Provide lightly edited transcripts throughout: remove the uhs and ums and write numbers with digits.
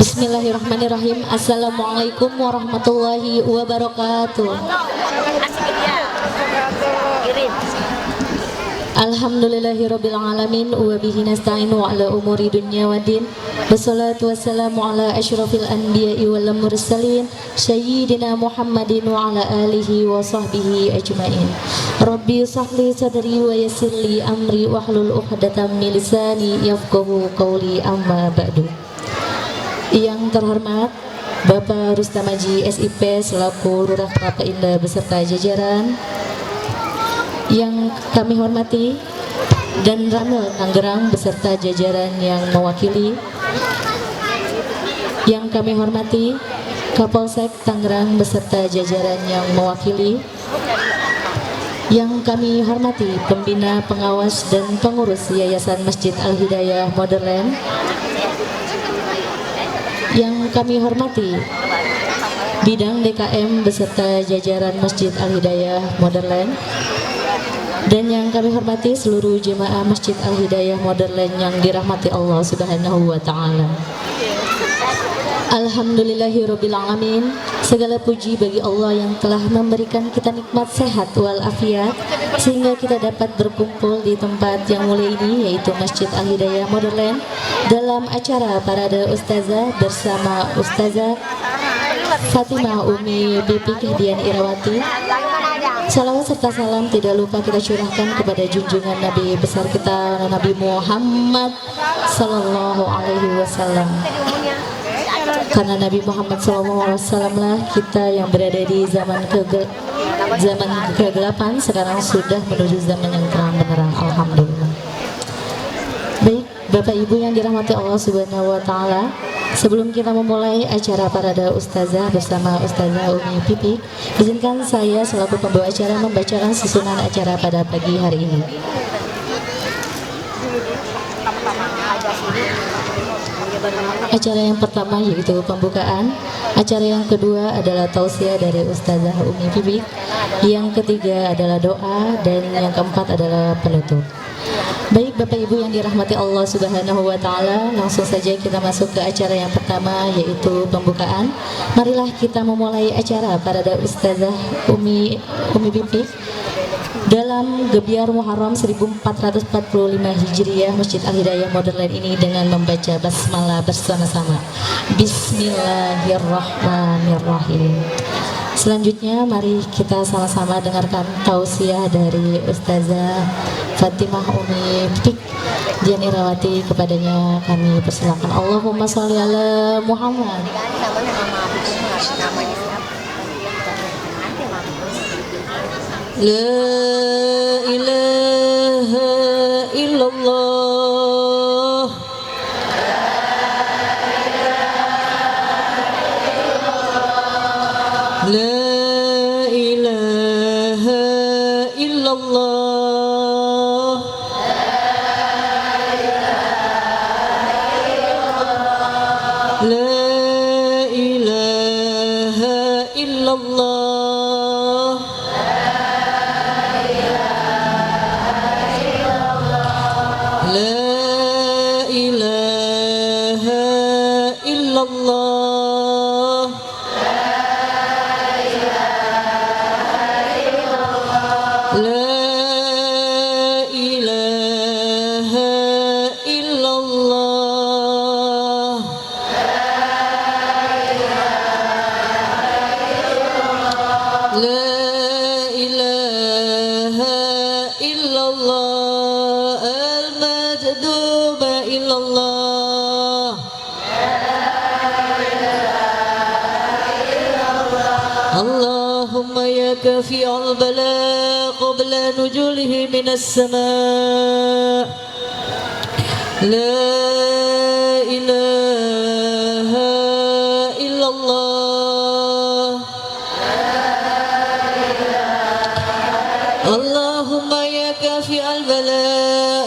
Bismillahirrahmanirrahim. Assalamualaikum warahmatullahi wabarakatuh. Alhamdulillahirabbil alamin wa bihi nasta'in wa ala umuri dunya waddin. Wassalatu wassalamu ala asyrafil anbiya'i wal mursalin sayyidina Muhammadin wa ala alihi wa sahbihi ajmain. Rabbi shrahli sadri wa yassir li amri wahlul 'uqdatam min lisani yafqahu qawli, amma ba'du. Yang terhormat Bapak Rustam Haji SIP selaku Lurah Kelapa Indah beserta jajaran, yang kami hormati dan Ramil Tangerang beserta jajaran yang mewakili, yang kami hormati Kapolsek Tangerang beserta jajaran yang mewakili, yang kami hormati pembina, pengawas dan pengurus Yayasan Masjid Al-Hidayah Modern, yang kami hormati bidang DKM beserta jajaran Masjid Al-Hidayah Modern, dan yang kami hormati seluruh jemaah Masjid Al-Hidayah Modern yang dirahmati Allah Subhanahu wa Ta'ala. Alhamdulillahirabbil alamin. Segala puji bagi Allah yang telah memberikan kita nikmat sehat wal afiat sehingga kita dapat berkumpul di tempat yang mulia ini, yaitu Masjid Al-Hidayah Modern, dalam acara Parade Ustazah bersama Ustazah Fatimah Umi Bibi Dian Irawati. Salawat serta salam tidak lupa kita curahkan kepada junjungan Nabi besar kita, Nabi Muhammad Sallallahu Alaihi Wasallam. Karena Nabi Muhammad Sallallahu Alaihi Wasallam lah kita yang berada di zaman kegelapan sekarang sudah menuju zaman yang terang benderang. Alhamdulillah. Baik, Bapak Ibu yang dirahmati Allah Subhanahu Wa Taala, sebelum kita memulai acara Parade Ustazah bersama Ustazah Umi Pipi, izinkan saya selaku pembawa acara membacakan susunan acara pada pagi hari ini. Acara yang pertama yaitu pembukaan, acara yang kedua adalah tausiah dari Ustazah Umi Pipi, yang ketiga adalah doa, dan yang keempat adalah penutup. Baik Bapak Ibu yang dirahmati Allah Subhanahu wa Ta'ala, langsung saja kita masuk ke acara yang pertama yaitu pembukaan. Marilah kita memulai acara Parade Ustazah Umi Bibi dalam Gebiar Muharram 1445 Hijriah Masjid Al-Hidayah Modern ini dengan membaca basmalah bersama-sama. Bismillahirrahmanirrahim. Selanjutnya mari kita sama-sama dengarkan tausiah dari Ustazah Fatimah Umi Pik Dian Irawati. Kepadanya kami persilakan. Allahumma sholli ala Muhammad. La ilaha illallah. La ilaha illallah. La ilaha illallah. La ilaha illallah. La ilaha illallah. La ilaha illallah. Al-majduba illallah. Allahumma ya kafi'al bala qabla nujulihi minas sama'. La ilaha illallah. Allahumma ya kafi'al bala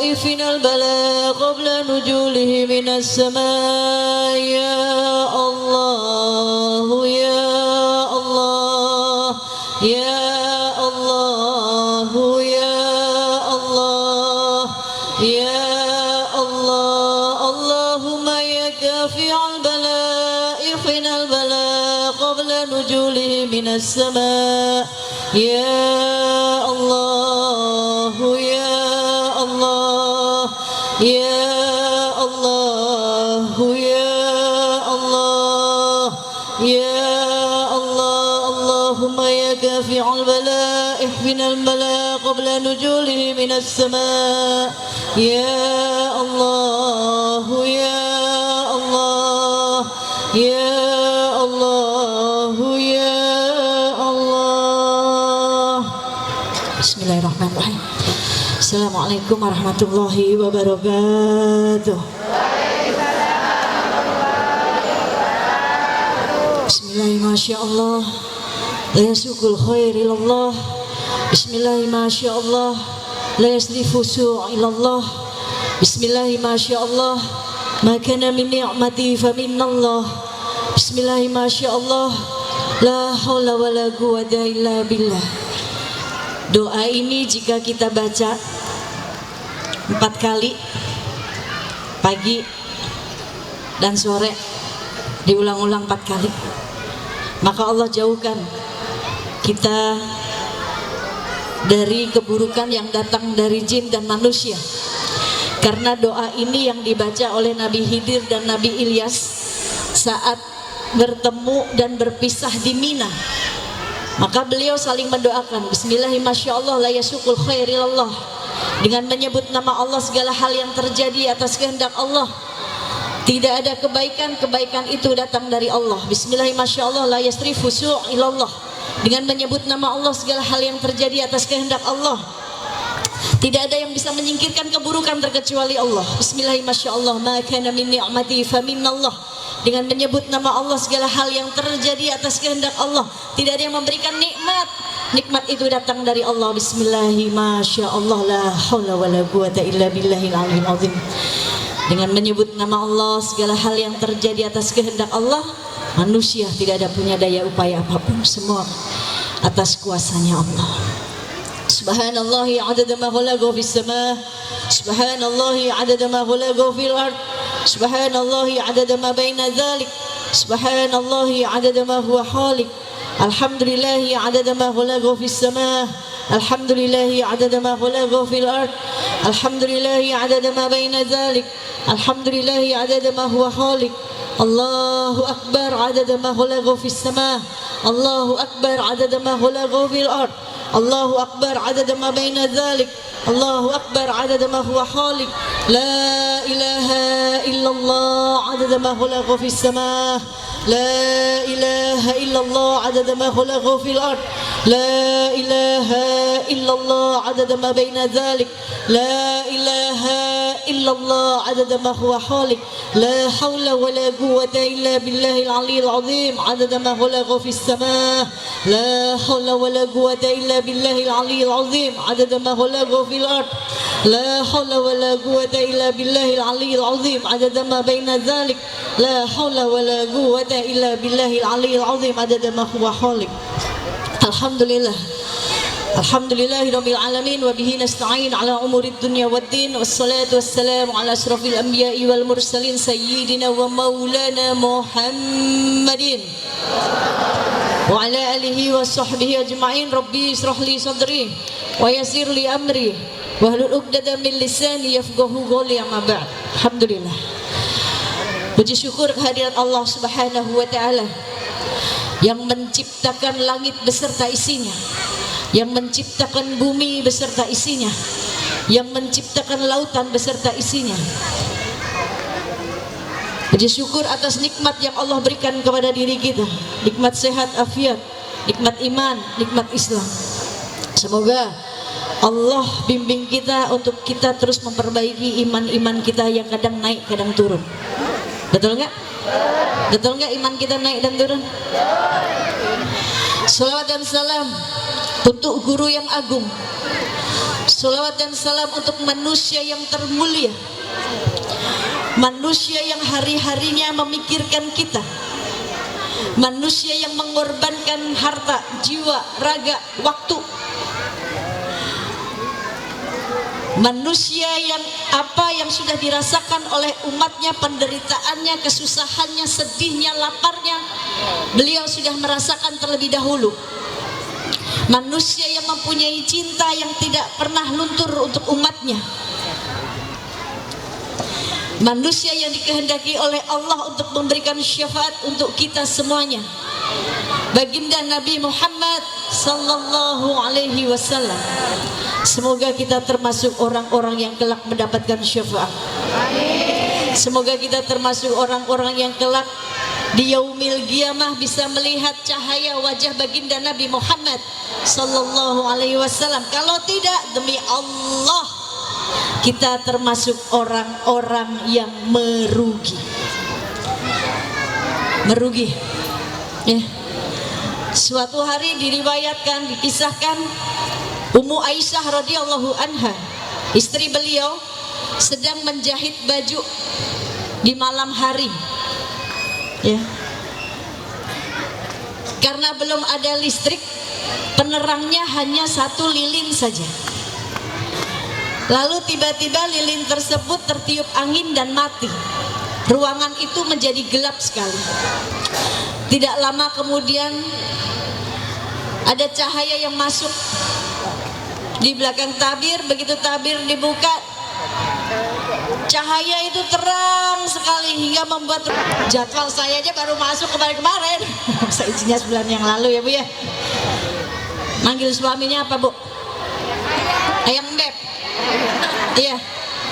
ifinal bala qabla nujulihi minas sama'. Ya Allah, ya Allah, ya Allah, ya Allah, ya Allah. Allahumma ya دافع البلاء احفنا البلاء قبل نزوله من السماء يا الله يا الله يا الله يا الله يا الله اللهم يا دافع البلاء احفنا البلاء قبل نزوله من السماء يا الله يا الله يا الله يا الله. Bismillahirrahmanirrahim. Assalamualaikum warahmatullahi wabarakatuh. Bismillahirrahmanirrahim. Masya Allah. La yasukul khair ilallah. Bismillahirrahmanirrahim. Masya Allah. La yasrifu su' ilallah. Bismillahirrahmanirrahim. Masya Allah. Ma kana min ni'mati fa minnallah. Bismillahirrahmanirrahim. Masya Allah. La haula wa la quwwata illa billah. Doa ini jika kita baca 4 kali, pagi dan sore, diulang-ulang 4 kali, maka Allah jauhkan kita dari keburukan yang datang dari jin dan manusia. Karena doa ini yang dibaca oleh Nabi Khidir dan Nabi Ilyas saat bertemu dan berpisah di Mina. Maka beliau saling mendoakan, Bismillahirrahmanirrahim, Masya Allah, la yasukul khairillallah. Dengan menyebut nama Allah segala hal yang terjadi atas kehendak Allah. Tidak ada kebaikan, kebaikan itu datang dari Allah. Bismillahirrahmanirrahim, Masya Allah, la yasrifu su' ilallah. Dengan menyebut nama Allah segala hal yang terjadi atas kehendak Allah. Tidak ada yang bisa menyingkirkan keburukan terkecuali Allah. Bismillahirrahmanirrahim, Masya Allah, ma kana min ni'mati fa minnallah. Dengan menyebut nama Allah segala hal yang terjadi atas kehendak Allah. Tidak ada yang memberikan nikmat, nikmat itu datang dari Allah. Bismillahirrahmanirrahim, Masya Allah, la haula wa la quwwata illa billahil aliyyil azim. Dengan menyebut nama Allah segala hal yang terjadi atas kehendak Allah, manusia tidak ada punya daya upaya apapun, semua atas kuasanya Allah. Subhanallahi adada ma khalaqa fis sama, subhanallahi adada ma khalaqa fil ard, subhanallahi adada ma baina dzalik, subhanallahi adada ma huwa khaliq, alhamdulillahi adada ma khalaqa fis sama, alhamdulillahi adada ma khalaqa fil ard, alhamdulillahi adada ma baina dzalik, alhamdulillahi adada ma huwa khaliq. Allahu akbar adada ma khalaqa fis sama, Allahu akbar adada ma khalaqa fil ard, Allahu akbar adada ma baina dzalik, Allahu akbar adada ma huwa khaliq. La ilaha illallah adada ma khalaqa fis sama, la ilaha illallah adada ma khalaqa fil ard, la ilaha illallah adada ma baina dzalik, la ilaha illallah adada ma huwa khaliq. La hawla wa la quwwata illa billahil aliyyil azim adada ma khalaqa fis sama, la hawla wa la quwwata illa billahil aliyyil azim adada ma khalaqa fil ard, la hawla wa la quwwata illa billahil aliyyil azim adada ma baina dzalik, la hawla wa la quwwata illa billahil aliyyil azim adada ma huwa khaliq. Alhamdulillah, alhamdulillahirabbil alamin wa bihi nasta'in ala umurid dunya waddin, wassalatu wassalamu ala asrafil anbiya'i wal mursalin sayyidina wa maulana Muhammadin wa ala alihi wa sahbihi ajma'in. Rabbi israh li sadri wa yassir li amri wahlul 'uqdatam min lisani yafqahu qawli, amma ba'd. Alhamdulillah, puji syukur kehadirat Allah Subhanahu wa taala yang menciptakan langit beserta isinya, yang menciptakan bumi beserta isinya, yang menciptakan lautan beserta isinya. Puji syukur atas nikmat yang Allah berikan kepada diri kita, nikmat sehat afiat, nikmat iman, nikmat Islam. Semoga Allah bimbing kita untuk kita terus memperbaiki iman-iman kita yang kadang naik kadang turun. Betul nggak? Betul nggak iman kita naik dan turun? Salawat dan salam untuk guru yang agung, salawat dan salam untuk manusia yang termulia, manusia yang hari-harinya memikirkan kita, manusia yang mengorbankan harta, jiwa, raga, waktu Manusia yang apa yang sudah dirasakan oleh umatnya, penderitaannya, kesusahannya, sedihnya, laparnya, beliau sudah merasakan terlebih dahulu. Manusia yang mempunyai cinta yang tidak pernah luntur untuk umatnya. Manusia yang dikehendaki oleh Allah untuk memberikan syafaat untuk kita semuanya. Baginda Nabi Muhammad sallallahu alaihi wasallam. Semoga kita termasuk orang-orang yang kelak mendapatkan syafaat. Semoga kita termasuk orang-orang yang kelak di yaumil qiyamah bisa melihat cahaya wajah baginda Nabi Muhammad sallallahu alaihi wasallam. Kalau tidak, demi Allah kita termasuk orang-orang yang merugi. Merugi. Ya. Suatu hari diriwayatkan, dikisahkan Ummu Aisyah radhiyallahu anha, istri beliau, sedang menjahit baju di malam hari. Ya. Karena belum ada listrik, penerangnya hanya satu lilin saja. Lalu tiba-tiba lilin tersebut tertiup angin dan mati. Ruangan itu menjadi gelap sekali. Tidak lama kemudian ada cahaya yang masuk di belakang tabir. Begitu tabir dibuka, cahaya itu terang sekali hingga membuat jadwal saya aja baru masuk kemarin-kemarin. Saya izinnya sebulan yang lalu ya Bu ya. Manggil suaminya apa Bu? Ayang Beb. Iya,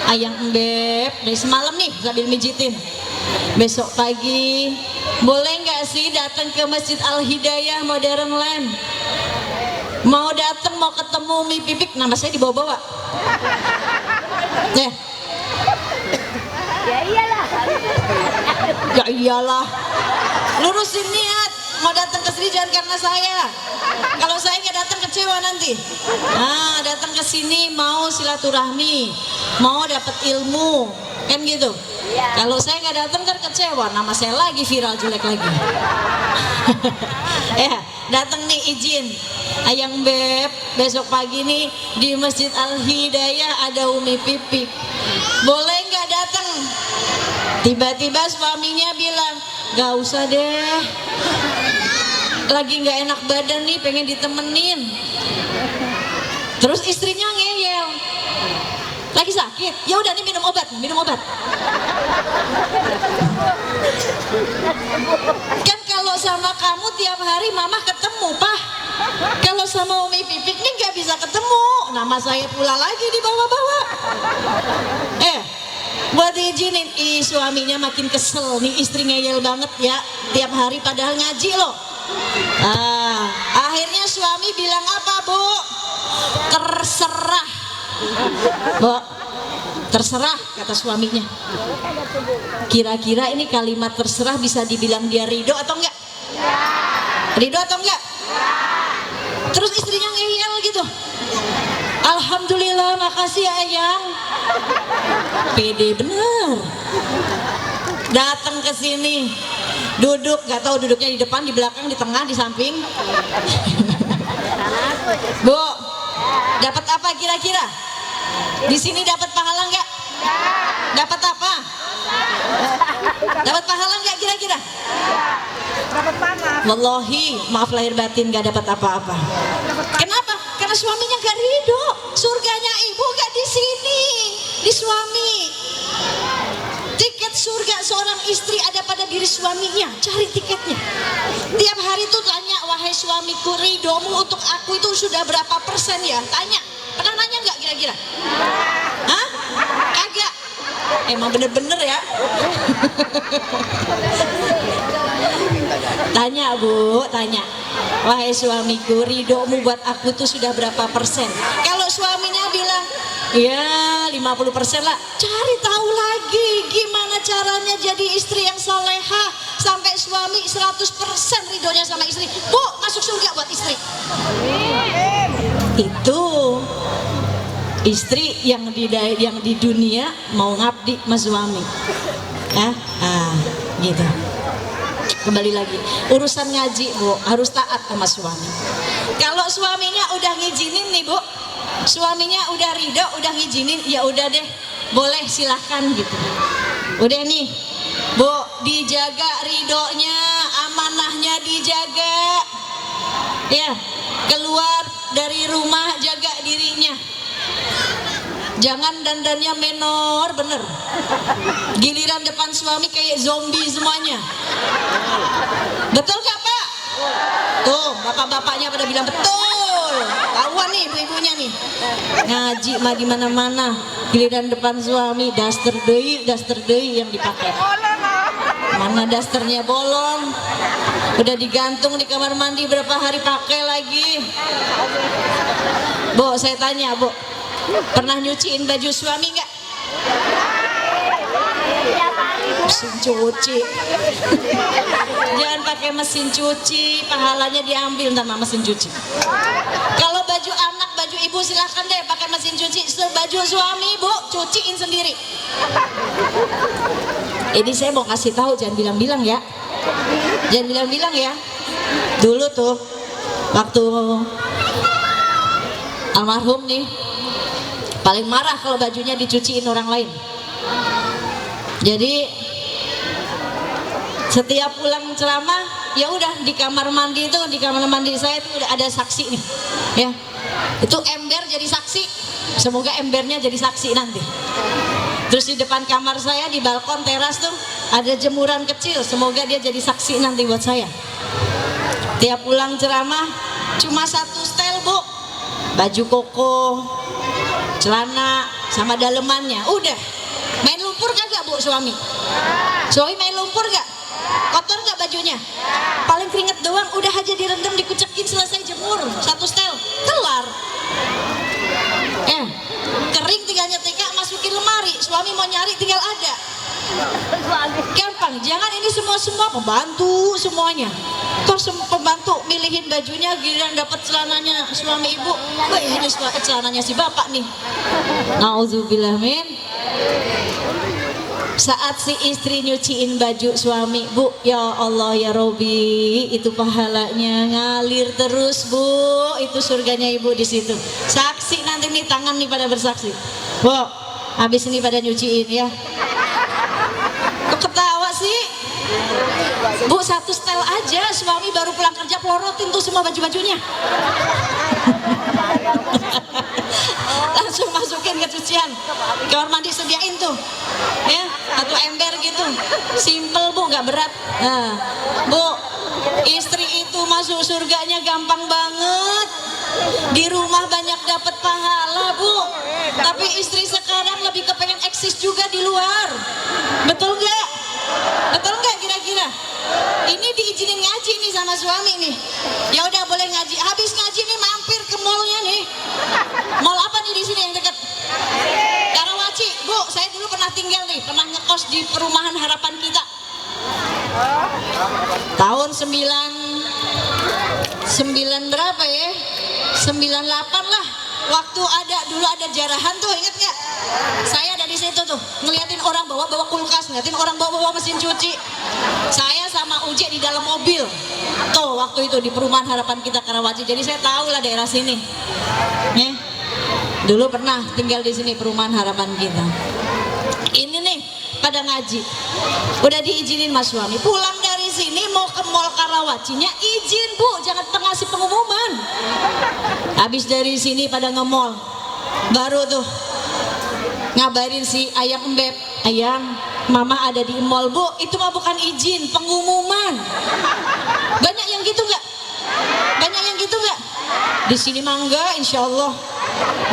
Ayang Beb, dari semalam nih sambil mijitin. Besok pagi boleh nggak sih datang ke Masjid Al Hidayah Modern Land? Mau datang, mau ketemu Mi Pipik, nama saya dibawa-bawa. Ya. Ya iyalah. Lurusin niat, mau datang ke sini jangan karena saya. Kalau saya nggak datang kecewa nanti. Nah, datang ke sini mau silaturahmi, mau dapat ilmu, kan gitu. Kalau saya nggak datang kan kecewa, nama saya lagi viral jelek lagi. Ya, datang nih izin. Ayang Beb, besok pagi nih di Masjid Al Hidayah ada Umi Pipik. Boleh nggak datang? Tiba-tiba suaminya bilang, gak usah deh. Lagi nggak enak badan nih, pengen ditemenin. Terus istrinya ngeyel, lagi sakit, ya udah nih minum obat. Kan kalau sama kamu tiap hari mama ketemu Pak. Kalau sama Umi Pipik nih nggak bisa ketemu, nama saya pula lagi dibawa-bawa. Buat diizinin, suaminya makin kesel nih, istri ngeyel banget ya, tiap hari padahal ngaji loh. Akhirnya suami bilang apa Bu? Terserah Bu, terserah kata suaminya. Kira-kira ini kalimat terserah bisa dibilang dia ridho atau enggak? Ridho atau enggak? Terus istrinya ngeyel gitu. Alhamdulillah, makasih ya Ayang. Pede bener. Datang ke sini, duduk, nggak tahu duduknya di depan, di belakang, di tengah, di samping. Bu, dapat apa kira-kira? Di sini dapat pahala nggak? Dapat apa? Dapat pahala nggak kira-kira? Dapat panas. Wallahi, maaf lahir batin, nggak dapat apa-apa. Kenapa? Karena suaminya nggak ridho. Surganya ibu nggak di sini, di suami. Tiket surga seorang istri ada pada diri suaminya. Cari tiketnya. Tiap hari tuh tanya, wahai suamiku, ridhomu untuk aku itu sudah berapa persen ya? Tanya. Pernah nanya nggak kira-kira? Hah? Kagak. Emang bener-bener ya. Tanya Bu, tanya. Wahai suamiku, ridhomu buat aku tuh sudah berapa persen? Kalau suaminya bilang, ya 50% lah. Cari tahu lagi gimana caranya jadi istri yang solehah sampai suami 100% ridhonya sama istri. Bu, masuk surga buat istri. Itu istri yang di dunia mau ngabdi sama suami. Gitu. Kembali lagi, urusan ngaji Bu harus taat sama suami. Kalau suaminya udah ngizinin nih Bu, Suaminya udah ridho, udah ngizinin, ya udah deh, boleh silahkan gitu. Udah nih, Bu, dijaga ridhonya, amanahnya dijaga. Ya, keluar dari rumah jaga dirinya. Jangan dandannya menor, bener. Giliran depan suami kayak zombie semuanya. Betul gak Pak? Tuh, bapak-bapaknya pada bilang betul. Tahuan nih ibu-ibunya nih. Ngaji mah di mana-mana. Giliran depan suami daster deui yang dipakai. Mana dasternya bolong. Udah digantung di kamar mandi berapa hari pakai lagi. Bu, saya tanya, Bu. Pernah nyuciin baju suami nggak? Mesin cuci. Jangan pakai mesin cuci, pahalanya diambil sama mesin cuci. Kalau baju anak, baju ibu silahkan deh pakai mesin cuci. Baju suami, Bu, cuciin sendiri. Ini saya mau kasih tahu, jangan bilang-bilang ya. Jangan bilang-bilang ya. Dulu tuh waktu almarhum nih paling marah kalau bajunya dicuciin orang lain. Jadi setiap pulang ceramah, ya udah di kamar mandi itu, di kamar mandi saya itu udah ada saksi nih, ya. Itu ember jadi saksi. Semoga embernya jadi saksi nanti. Terus di depan kamar saya di balkon teras tuh ada jemuran kecil. Semoga dia jadi saksi nanti buat saya. Tiap pulang ceramah cuma satu style, Bu. Baju koko, celana sama dalemannya, udah. Main lumpur kagak Bu suami? Suami main lumpur gak? Kotor gak bajunya? Paling keringet doang, udah aja direndam, dikucekin, selesai jemur, satu setel, kelar. Kering tinggal nyetrika, masukin lemari, suami mau nyari tinggal ada. Gampang, jangan ini semua pembantu semuanya. Terus pembantu milihin bajunya, giliran dapat celananya suami ibu, wah ini celananya si bapak nih. Nauzubillah min. Saat si istri nyuciin baju suami, Bu, ya Allah ya Robi, itu pahalanya ngalir terus, Bu. Itu surganya ibu di situ. Saksi nanti nih, tangan nih pada bersaksi. Bu, habis ini pada nyuciin ya. Kok ketawa sih? Bu, satu setel aja, suami baru pulang kerja pelorotin tuh semua baju-bajunya. Langsung masukin ke cucian, kamar mandi sediain tuh, ya, satu ember gitu, simple Bu, nggak berat. Nah, Bu, istri itu masuk surganya gampang banget. Di rumah banyak dapat pahala, Bu. Tapi istri sekarang lebih kepengen eksis juga di luar. Betul nggak? Betul nggak kira-kira? Ini diizinin ngaji nih sama suami nih. Ya udah boleh ngaji. Habis ngaji nih mampir ke mallnya nih. Mall apa nih di sini yang dekat? Karawaci. Bu, saya dulu pernah tinggal nih, pernah ngekos di perumahan Harapan Kita. Tahun 9 berapa ya? 98 lah. Waktu dulu ada jarahan tuh, inget nggak? Saya ada di situ tuh, ngeliatin orang bawa kulkas, ngeliatin orang bawa mesin cuci. Saya sama Uje di dalam mobil. Tuh waktu itu di perumahan Harapan Kita Karawaci. Jadi saya tahu lah daerah sini. Ya. Dulu pernah tinggal di sini perumahan Harapan Kita. Ini nih pada ngaji. Udah diizinin mas suami. Pulang dari sini mau ke mall Karawacinya izin Bu, jangan ngasih pengumuman. Habis dari sini pada nge-mall, baru tuh ngabarin si Ayang Embeb, Ayang, Mama ada di mall Bu. Itu mah bukan izin, pengumuman. Banyak yang gitu nggak? Banyak yang gitu nggak? Di sini mah enggak, insya Allah.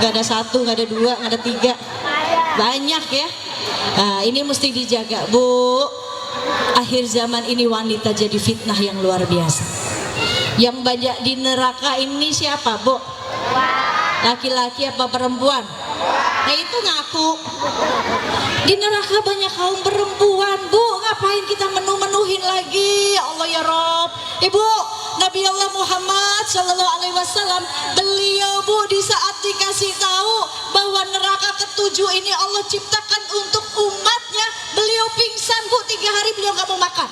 Nggak ada satu, nggak ada dua, nggak ada tiga. Banyak ya. Nah, ini mesti dijaga Bu. Akhir zaman ini wanita jadi fitnah yang luar biasa. Yang banyak di neraka ini siapa Bu? Laki-laki apa perempuan? Nah itu ngaku. Di neraka banyak kaum perempuan Bu. Ngapain kita menu-menuhin lagi? Ya Allah ya Rob. Ibu, Nabi Allah Muhammad Sallallahu Alaihi Wasallam, beliau Bu di saat dikasih tahu bahwa neraka ketujuh ini Allah ciptakan untuk umatnya, beliau pingsan Bu, 3 hari beliau nggak mau makan.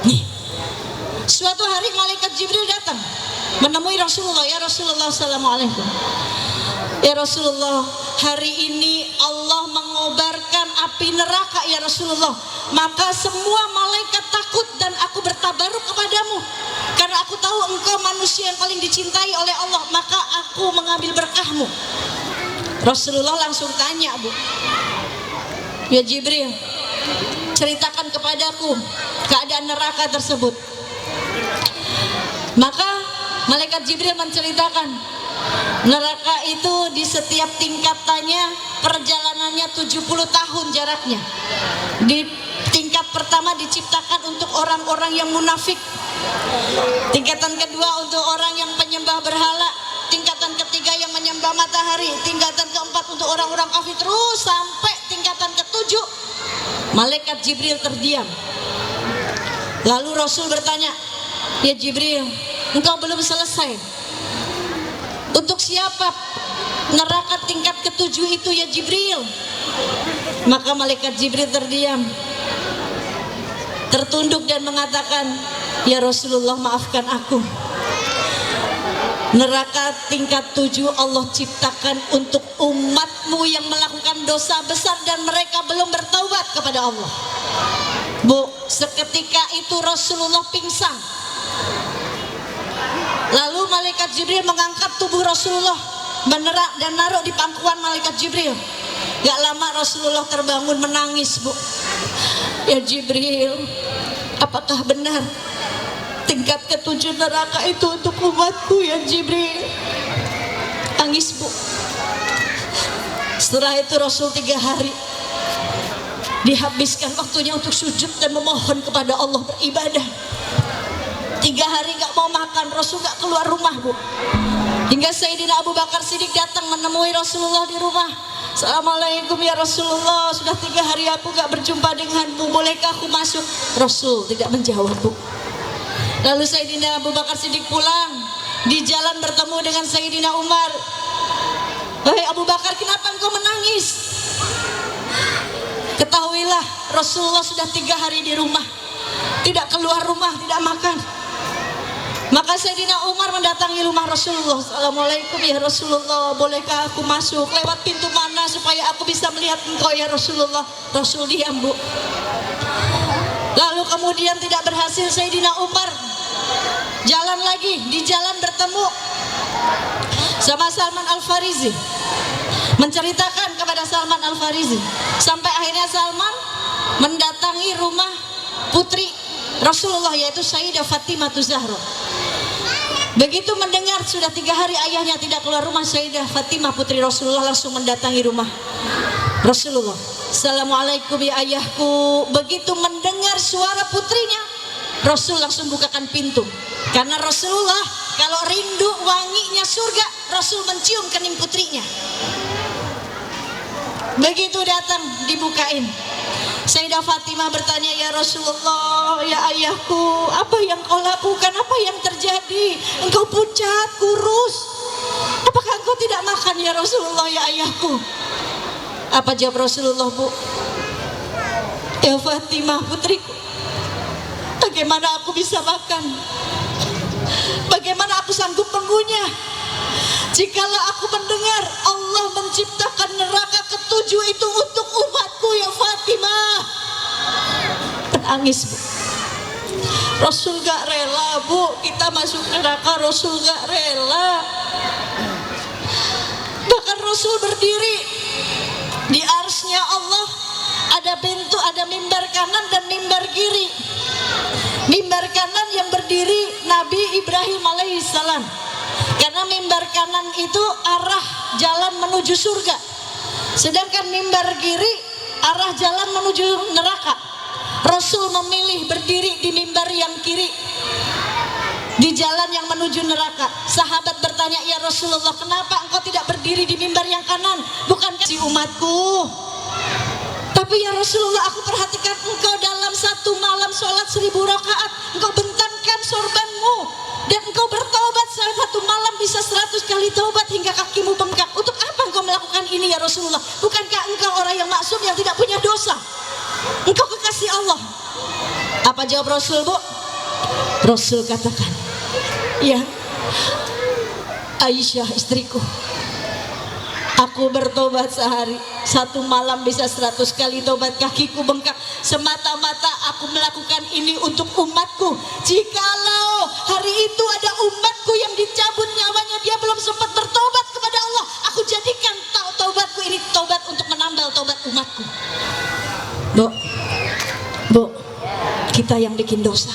Nih, suatu hari malaikat Jibril datang. menemui Rasulullah, ya Rasulullah, assalamualaikum. Ya Rasulullah, hari ini Allah mengobarkan api neraka ya Rasulullah. Maka semua malaikat takut dan aku bertabaruk kepadamu. Karena aku tahu engkau manusia yang paling dicintai oleh Allah. Maka aku mengambil berkahmu. Rasulullah langsung tanya, Bu, ya Jibril, ceritakan kepadaku keadaan neraka tersebut. Maka malaikat Jibril menceritakan, neraka itu di setiap tingkatannya perjalanannya 70 tahun jaraknya. Di tingkat pertama diciptakan untuk orang-orang yang munafik. Tingkatan kedua untuk orang yang penyembah berhala. Tingkatan ketiga yang menyembah matahari. Tingkatan keempat untuk orang-orang kafir. Terus sampai tingkatan ketujuh malaikat Jibril terdiam. Lalu Rasul bertanya, ya Jibril, engkau belum selesai. Untuk siapa neraka tingkat ketujuh itu ya Jibril? Maka malaikat Jibril terdiam, tertunduk dan mengatakan, ya Rasulullah, maafkan aku. Neraka tingkat 7 Allah ciptakan untuk umatmu yang melakukan dosa besar dan mereka belum bertaubat kepada Allah. Bu, seketika itu Rasulullah pingsan. Lalu malaikat Jibril mengangkat tubuh Rasulullah, menerak dan naruh di pangkuan malaikat Jibril. Gak lama Rasulullah terbangun menangis, Bu. Ya Jibril, apakah benar tingkat ketujuh neraka itu untuk umatku ya Jibril? Tangis, Bu. Setelah itu Rasul 3 hari dihabiskan waktunya untuk sujud dan memohon kepada Allah, beribadah. 3 hari gak mau makan, Rasul gak keluar rumah, Bu. Hingga Sayyidina Abu Bakar Siddiq datang menemui Rasulullah di rumah. Assalamualaikum ya Rasulullah, sudah 3 hari aku gak berjumpa denganmu, bolehkah aku masuk? Rasul tidak menjawab, Bu. Lalu Sayyidina Abu Bakar Siddiq pulang. Di jalan bertemu dengan Sayyidina Umar. Wahai Abu Bakar, kenapa engkau menangis? Ketahuilah Rasulullah sudah 3 hari di rumah, tidak keluar rumah, tidak makan. Maka Sayyidina Umar mendatangi rumah Rasulullah. Assalamualaikum ya Rasulullah, bolehkah aku masuk? Lewat pintu mana supaya aku bisa melihat engkau ya Rasulullah? Rasul diam, Bu. Lalu kemudian tidak berhasil Sayyidina Umar jalan lagi. Di jalan bertemu sama Salman Al-Farisi, menceritakan kepada Salman Al-Farisi. Sampai akhirnya Salman mendatangi rumah putri Rasulullah, yaitu Sayyidah Fatimah Zahra. Begitu mendengar sudah 3 hari ayahnya tidak keluar rumah, Sayyidah Fatimah putri Rasulullah langsung mendatangi rumah Rasulullah. Assalamualaikum ya ayahku. Begitu mendengar suara putrinya, Rasul langsung bukakan pintu. Karena Rasulullah kalau rindu wanginya surga, Rasul mencium kening putrinya. Begitu datang dibukain. Sayyidah Fatimah bertanya, ya Rasulullah, ya ayahku, apa yang kau lakukan, apa yang terjadi? Engkau pucat, kurus, apakah engkau tidak makan ya Rasulullah, ya ayahku? Apa jawab Rasulullah, Bu? Ya Fatimah putriku, bagaimana aku bisa makan? Bagaimana aku sanggup mengunyah? Jikalau aku mendengar Allah menciptakan neraka ke-7 itu untuk umatku ya Fatimah. Menangis, Bu. Rasul gak rela, Bu, kita masuk neraka. Rasul gak rela. Bahkan Rasul berdiri di arsy-Nya Allah, ada pintu, ada mimbar kanan dan mimbar kiri. Mimbar kanan yang berdiri Nabi Ibrahim alaihissalam, karena mimbar kanan itu arah jalan menuju surga, sedangkan mimbar kiri arah jalan menuju neraka. Rasul memilih berdiri di mimbar yang kiri, di jalan yang menuju neraka. Sahabat bertanya, ya Rasulullah, kenapa engkau tidak berdiri di mimbar yang kanan? Bukankah si umatku? Tapi ya Rasulullah, aku perhatikan engkau dalam satu malam sholat 1000 rakaat, engkau bentangkan sorbanmu, dan engkau bertaubat satu malam bisa 100 kali taubat hingga kakimu bengkak. Untuk apa engkau melakukan ini ya Rasulullah? Bukankah engkau orang yang maksum yang tidak punya dosa? Engkau kekasih Allah. Apa jawab Rasul, Bu? Rasul katakan, ya, Aisyah istriku, aku bertobat sehari, satu malam bisa 100 kali tobat, kakiku bengkak. Semata-mata aku melakukan ini untuk umatku. Jikalau hari itu ada umatku yang dicabut nyawanya, dia belum sempat bertobat kepada Allah, aku jadikan tobatku ini tobat untuk menambal tobat umatku. Bu, kita yang bikin dosa,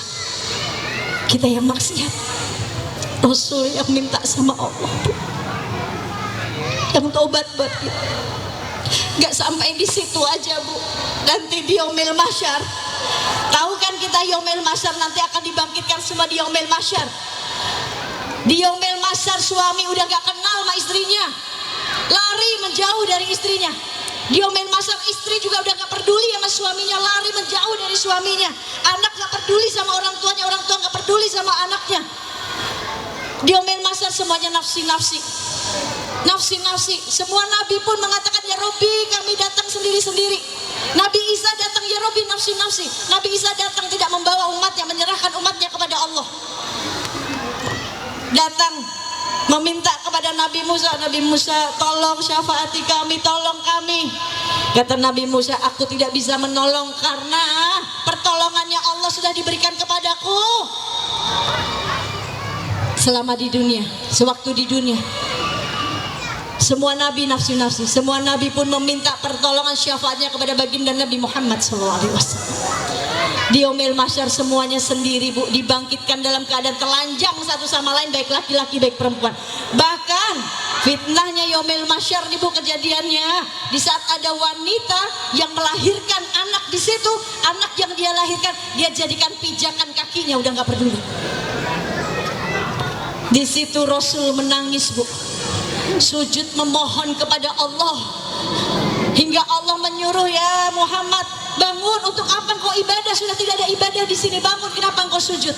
kita yang maksiat, Rasul yang minta sama Allah, Bu, yang tobat buat kita. Gak sampai di situ aja, Bu. Nanti di Yaumil Mahsyar, tahu kan kita Yaumil Mahsyar nanti akan dibangkitkan semua di Yaumil Mahsyar. Di Yaumil Mahsyar suami udah gak kenal sama istrinya, lari menjauh dari istrinya. Di Yaumil Mahsyar istri juga udah gak peduli sama suaminya, lari menjauh dari suaminya. Anak gak peduli sama orang tuanya, orang tua gak peduli sama anaknya. Di Yaumil Mahsyar semuanya nafsi-nafsi, nafsi-nafsi. Semua nabi pun mengatakan, ya Robbi, kami datang sendiri-sendiri. Nabi Isa datang, ya Robbi, nafsi-nafsi. Nabi Isa datang tidak membawa umatnya, menyerahkan umatnya kepada Allah. Datang meminta kepada Nabi Musa, Nabi Musa, tolong syafaati kami, tolong kami. Kata Nabi Musa, aku tidak bisa menolong karena pertolongannya Allah sudah diberikan kepadaku selama di dunia, sewaktu di dunia. Semua nabi nafsi-nafsi, semua nabi pun meminta pertolongan syafaatnya kepada baginda Nabi Muhammad SAW. Di Yaumil Mahsyar semuanya sendiri, Bu, dibangkitkan dalam keadaan telanjang satu sama lain, baik laki-laki baik perempuan. Bahkan fitnahnya Yaumil Mahsyar nih, Bu, kejadiannya di saat ada wanita yang melahirkan anak di situ, anak yang dia lahirkan dia jadikan pijakan kakinya, udah nggak peduli. Di situ Rasul menangis, Bu, sujud memohon kepada Allah, hingga Allah menyuruh, ya Muhammad, bangun, untuk apa engkau ibadah? Sudah tidak ada ibadah di sini, bangun, kenapa engkau sujud?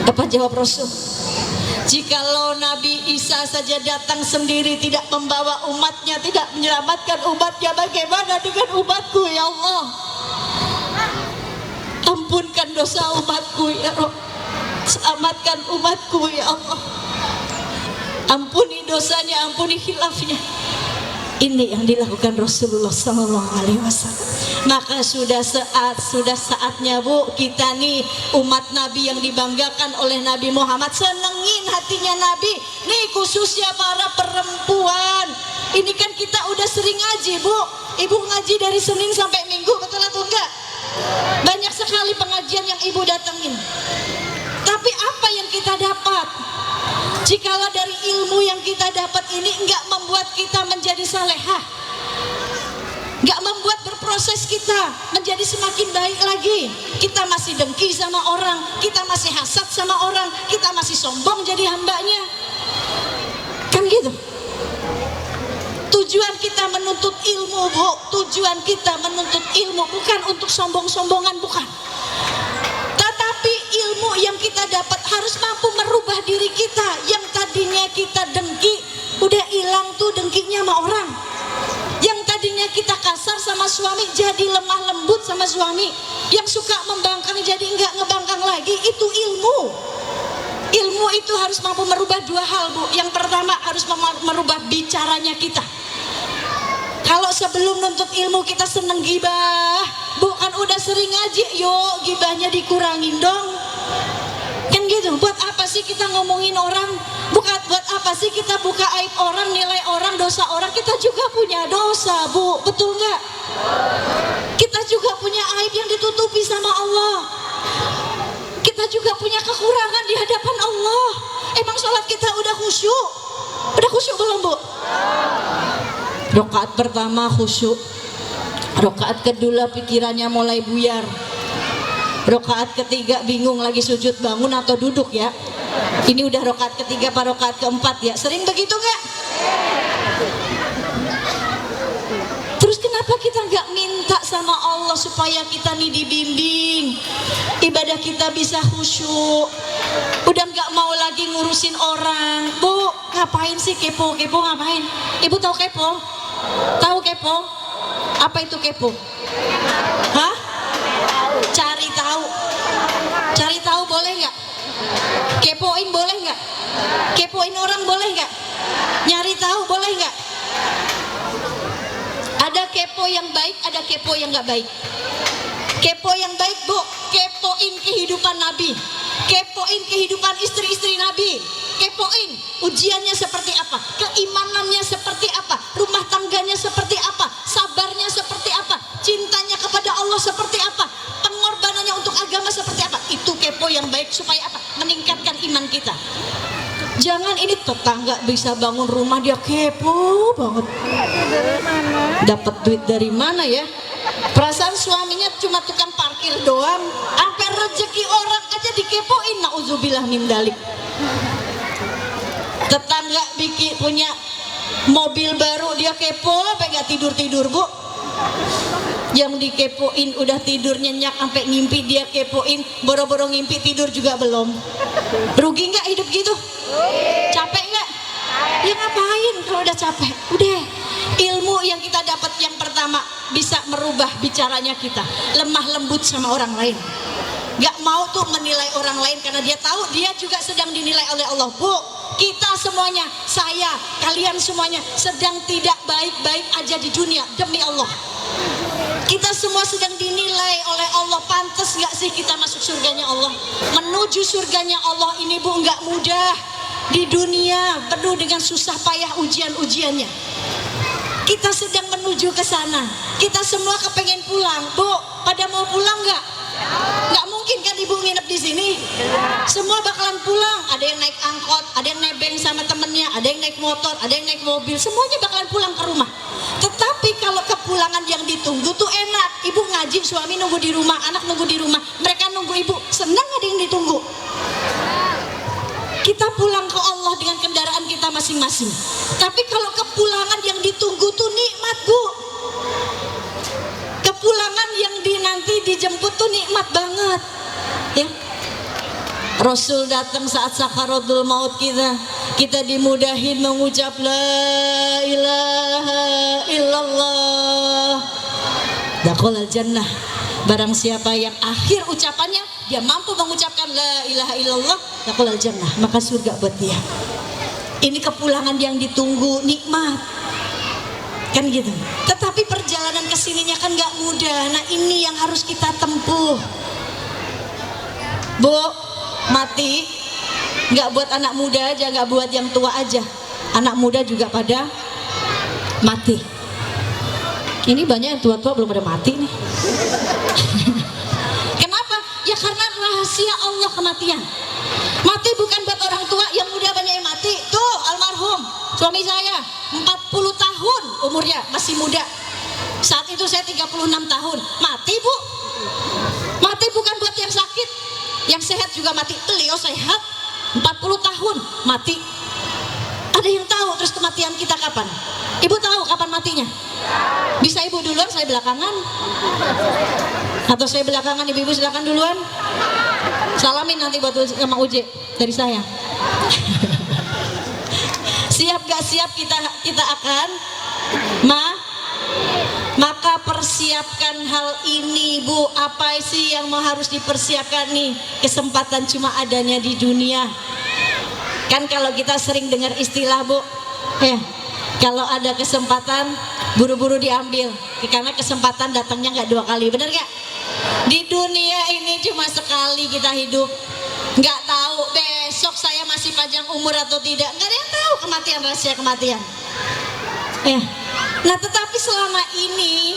Apa jawab Rasul? Jikalau Nabi Isa saja datang sendiri, tidak membawa umatnya, tidak menyelamatkan umatnya, bagaimana dengan umatku, ya Allah? Ampunkan dosa umatku, ya Rabb. Selamatkan umatku, ya Allah. Ampuni dosanya, ampuni khilafnya. Ini yang dilakukan Rasulullah SAW. Maka sudah saatnya, Bu, kita nih umat Nabi yang dibanggakan oleh Nabi Muhammad, senengin hatinya Nabi. Nih khususnya para perempuan. Ini kan kita udah sering ngaji, Bu. Ibu ngaji dari Senin sampai Minggu, betul atau enggak? Banyak sekali pengajian yang Ibu datengin. Tapi apa yang kita dapat? Jikalau dari ilmu yang kita dapat ini enggak membuat kita menjadi salehah, enggak membuat berproses kita menjadi semakin baik lagi, kita masih dengki sama orang, kita masih hasad sama orang, kita masih sombong jadi hambanya, kan gitu. Tujuan kita menuntut ilmu, Bu, tujuan kita menuntut ilmu bukan untuk sombong-sombongan, bukan. Tetapi ilmu yang kita dapat harus mampu merubah diri kita. Yang tadinya kita dengki, udah hilang tuh dengkinya sama orang. Yang tadinya kita kasar sama suami, jadi lemah lembut sama suami. Yang suka membangkang jadi enggak ngebangkang lagi. Itu ilmu. Ilmu itu harus mampu merubah dua hal, Bu. Yang pertama harus merubah bicaranya kita. Kalau sebelum nuntut ilmu kita seneng gibah, bukan udah sering ngaji, yuk gibahnya dikurangin dong. Kan gitu, buat apa sih kita ngomongin orang? Buat apa sih kita buka aib orang, nilai orang, dosa orang? Kita juga punya dosa, Bu, betul nggak? Kita juga punya aib yang ditutupi sama Allah. Kita juga punya kekurangan di hadapan Allah. Emang sholat kita udah khusyuk? Udah khusyuk belum, Bu? Rakaat pertama khusyuk, rakaat kedua pikirannya mulai buyar, rakaat ketiga bingung lagi sujud bangun atau duduk ya. Ini udah rakaat ketiga apa rakaat keempat ya? Sering begitu nggak? Terus kenapa kita nggak minta sama Allah supaya kita nih dibimbing, ibadah kita bisa khusyuk, udah nggak mau lagi ngurusin orang. Bu, ngapain sih kepo ngapain? Ibu tahu kepo? Tahu kepo? Apa itu kepo? Hah? Cari tahu. Cari tahu boleh nggak? Kepoin boleh nggak? Kepoin orang boleh nggak? Nyari tahu boleh nggak? Ada kepo yang baik, ada kepo yang nggak baik. Kepo yang baik, Bu, kepoin kehidupan Nabi, kepoin kehidupan istri-istri Nabi, kepoin ujiannya seperti apa, keimanannya seperti apa, rumah tangganya seperti apa, sabarnya seperti apa, cintanya kepada Allah seperti apa, pengorbanannya untuk agama seperti apa. Itu kepo yang baik supaya apa? Meningkatkan iman kita. Jangan ini tetangga bisa bangun rumah dia kepo banget. Dapat duit dari mana ya? Perasaan suaminya cuma tukang parkir doang, sampai rezeki orang aja dikepoin. Nauzubillah min dalik. Tetangga bikin punya mobil baru dia kepo, sampai nggak tidur Bu. Yang dikepoin udah tidur nyenyak sampai ngimpi dia kepoin, boro-boro ngimpi tidur juga belum. Rugi nggak hidup gitu? Capek nggak? Ya ngapain kalau udah capek? Udah. Ilmu yang kita dapat yang pertama bisa merubah bicaranya kita, lemah lembut sama orang lain. Gak mau tuh menilai orang lain karena dia tahu dia juga sedang dinilai oleh Allah. Bu, kita semuanya, saya, kalian semuanya sedang tidak baik-baik aja di dunia, demi Allah. Kita semua sedang dinilai oleh Allah. Pantas gak sih kita masuk surganya Allah? Menuju surganya Allah ini Bu gak mudah. Di dunia penuh dengan susah payah ujian-ujiannya. Kita sedang menuju ke sana. Kita semua kepengen pulang. Bu, pada mau pulang nggak? Nggak mungkin kan ibu nginep di sini. Semua bakalan pulang. Ada yang naik angkot, ada yang nebeng sama temennya, ada yang naik motor, ada yang naik mobil. Semuanya bakalan pulang ke rumah. Tetapi kalau kepulangan yang ditunggu tuh enak. Ibu ngaji, suami nunggu di rumah, anak nunggu di rumah. Mereka nunggu ibu. Senang ada yang ditunggu. Kita pulang ke Allah dengan kendaraan kita masing-masing. Tapi kalau kepulangan yang ditunggu tuh nikmat Bu. Kepulangan yang nanti dijemput tuh nikmat banget. Ya. Rasul datang saat sakaratul maut kita dimudahin mengucap la ilaha illallah. Dakhalal jannah. Barang siapa yang akhir ucapannya dia mampu mengucapkan la ilaha illallah, dakhalal jannah, maka surga buat dia. Ini kepulangan yang ditunggu, nikmat. Kan gitu. Tetapi perjalanan kesininya kan gak mudah. Nah ini yang harus kita tempuh. Bu, mati gak buat anak muda aja, gak buat yang tua aja. Anak muda juga pada mati. Ini banyak yang tua-tua belum pada mati nih. Kenapa? Ya karena rahasia Allah kematian. Mati bukan buat orang tua, yang muda banyak yang mati. Tuh almarhum suami saya 40 tahun umurnya, masih muda. Saat itu saya 36 tahun. Mati Bu. Mati bukan buat yang sakit. Yang sehat juga mati. Beliau sehat 40 tahun mati. Ada yang tahu terus kematian kita kapan? Ibu tahu kapan matinya? Bisa ibu duluan, saya belakangan. Atau saya belakangan, ibu-ibu silakan duluan. Salamin nanti buat sama Uje dari saya. Siap gak siap kita akan maka persiapkan hal ini Bu. Apa sih yang harus dipersiapkan nih? Kesempatan cuma adanya di dunia. Kan kalau kita sering dengar istilah Bu, kalau ada kesempatan buru-buru diambil, karena kesempatan datangnya nggak 2 kali, bener nggak? Di dunia ini cuma sekali kita hidup, nggak tahu besok saya masih panjang umur atau tidak, nggak ada yang tahu kematian, rahasia kematian. Nah tetapi selama ini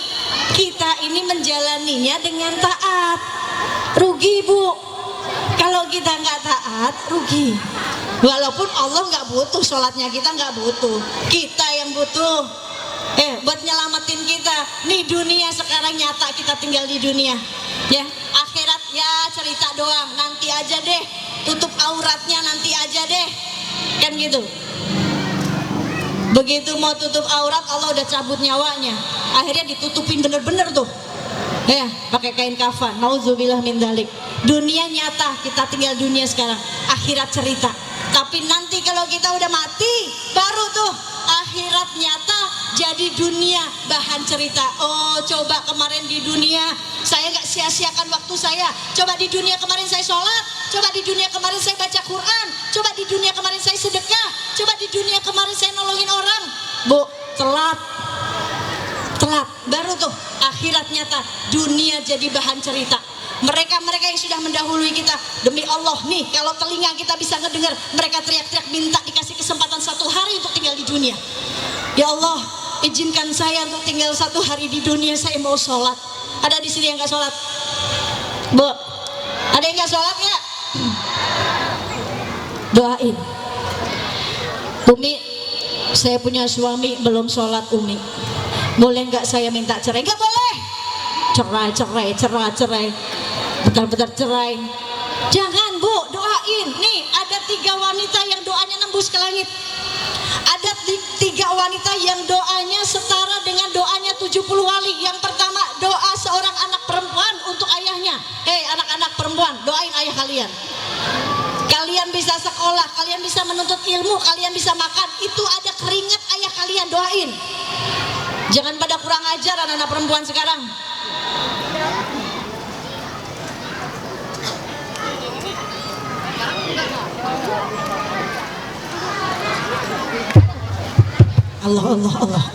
kita ini menjalaninya dengan taat. Rugi Bu, kalau kita nggak taat rugi. Walaupun Allah nggak butuh sholatnya, kita nggak butuh, kita yang butuh. Buat nyelamatin kita. Nih dunia sekarang nyata, kita tinggal di dunia. Ya, akhirat ya cerita doang. Nanti aja deh, tutup auratnya nanti aja deh. Kan gitu. Begitu mau tutup aurat, Allah udah cabut nyawanya. Akhirnya ditutupin bener-bener tuh. Pakai kain kafan. Nauzubillah min dzalik. Dunia nyata, kita tinggal dunia sekarang. Akhirat cerita. Tapi nanti kalau kita udah mati, baru tuh akhirat nyata jadi dunia bahan cerita. Oh coba kemarin di dunia saya gak sia-siakan waktu saya. Coba di dunia kemarin saya sholat, Coba di dunia kemarin saya baca Quran, coba di dunia kemarin saya sedekah, coba di dunia kemarin saya nolongin orang. Bu, telat. Baru tuh akhirat nyata, dunia jadi bahan cerita. Mereka-mereka yang sudah mendahului kita, demi Allah nih, kalau telinga kita bisa ngedengar mereka teriak-teriak minta dikasih kesempatan 1 hari untuk tinggal di dunia. Ya Allah, izinkan saya untuk tinggal 1 hari di dunia, saya mau sholat. Ada di sini yang nggak sholat? Bu, ada yang nggak sholat ya? Doain. Umi, saya punya suami belum sholat Umi. Boleh nggak saya minta cerai? Nggak boleh. Cerai. Bentar cerai. Jangan Bu, doain. Nih ada 3 wanita yang doanya nembus ke langit. Ada 3 wanita yang doanya setara dengan doanya 70 wali. Yang pertama, doa seorang anak perempuan untuk ayahnya. Hei anak-anak perempuan, doain ayah kalian. Kalian bisa sekolah, kalian bisa menuntut ilmu, kalian bisa makan. Itu ada keringat ayah kalian, doain. Jangan pada kurang ajar anak-anak perempuan sekarang. Allah.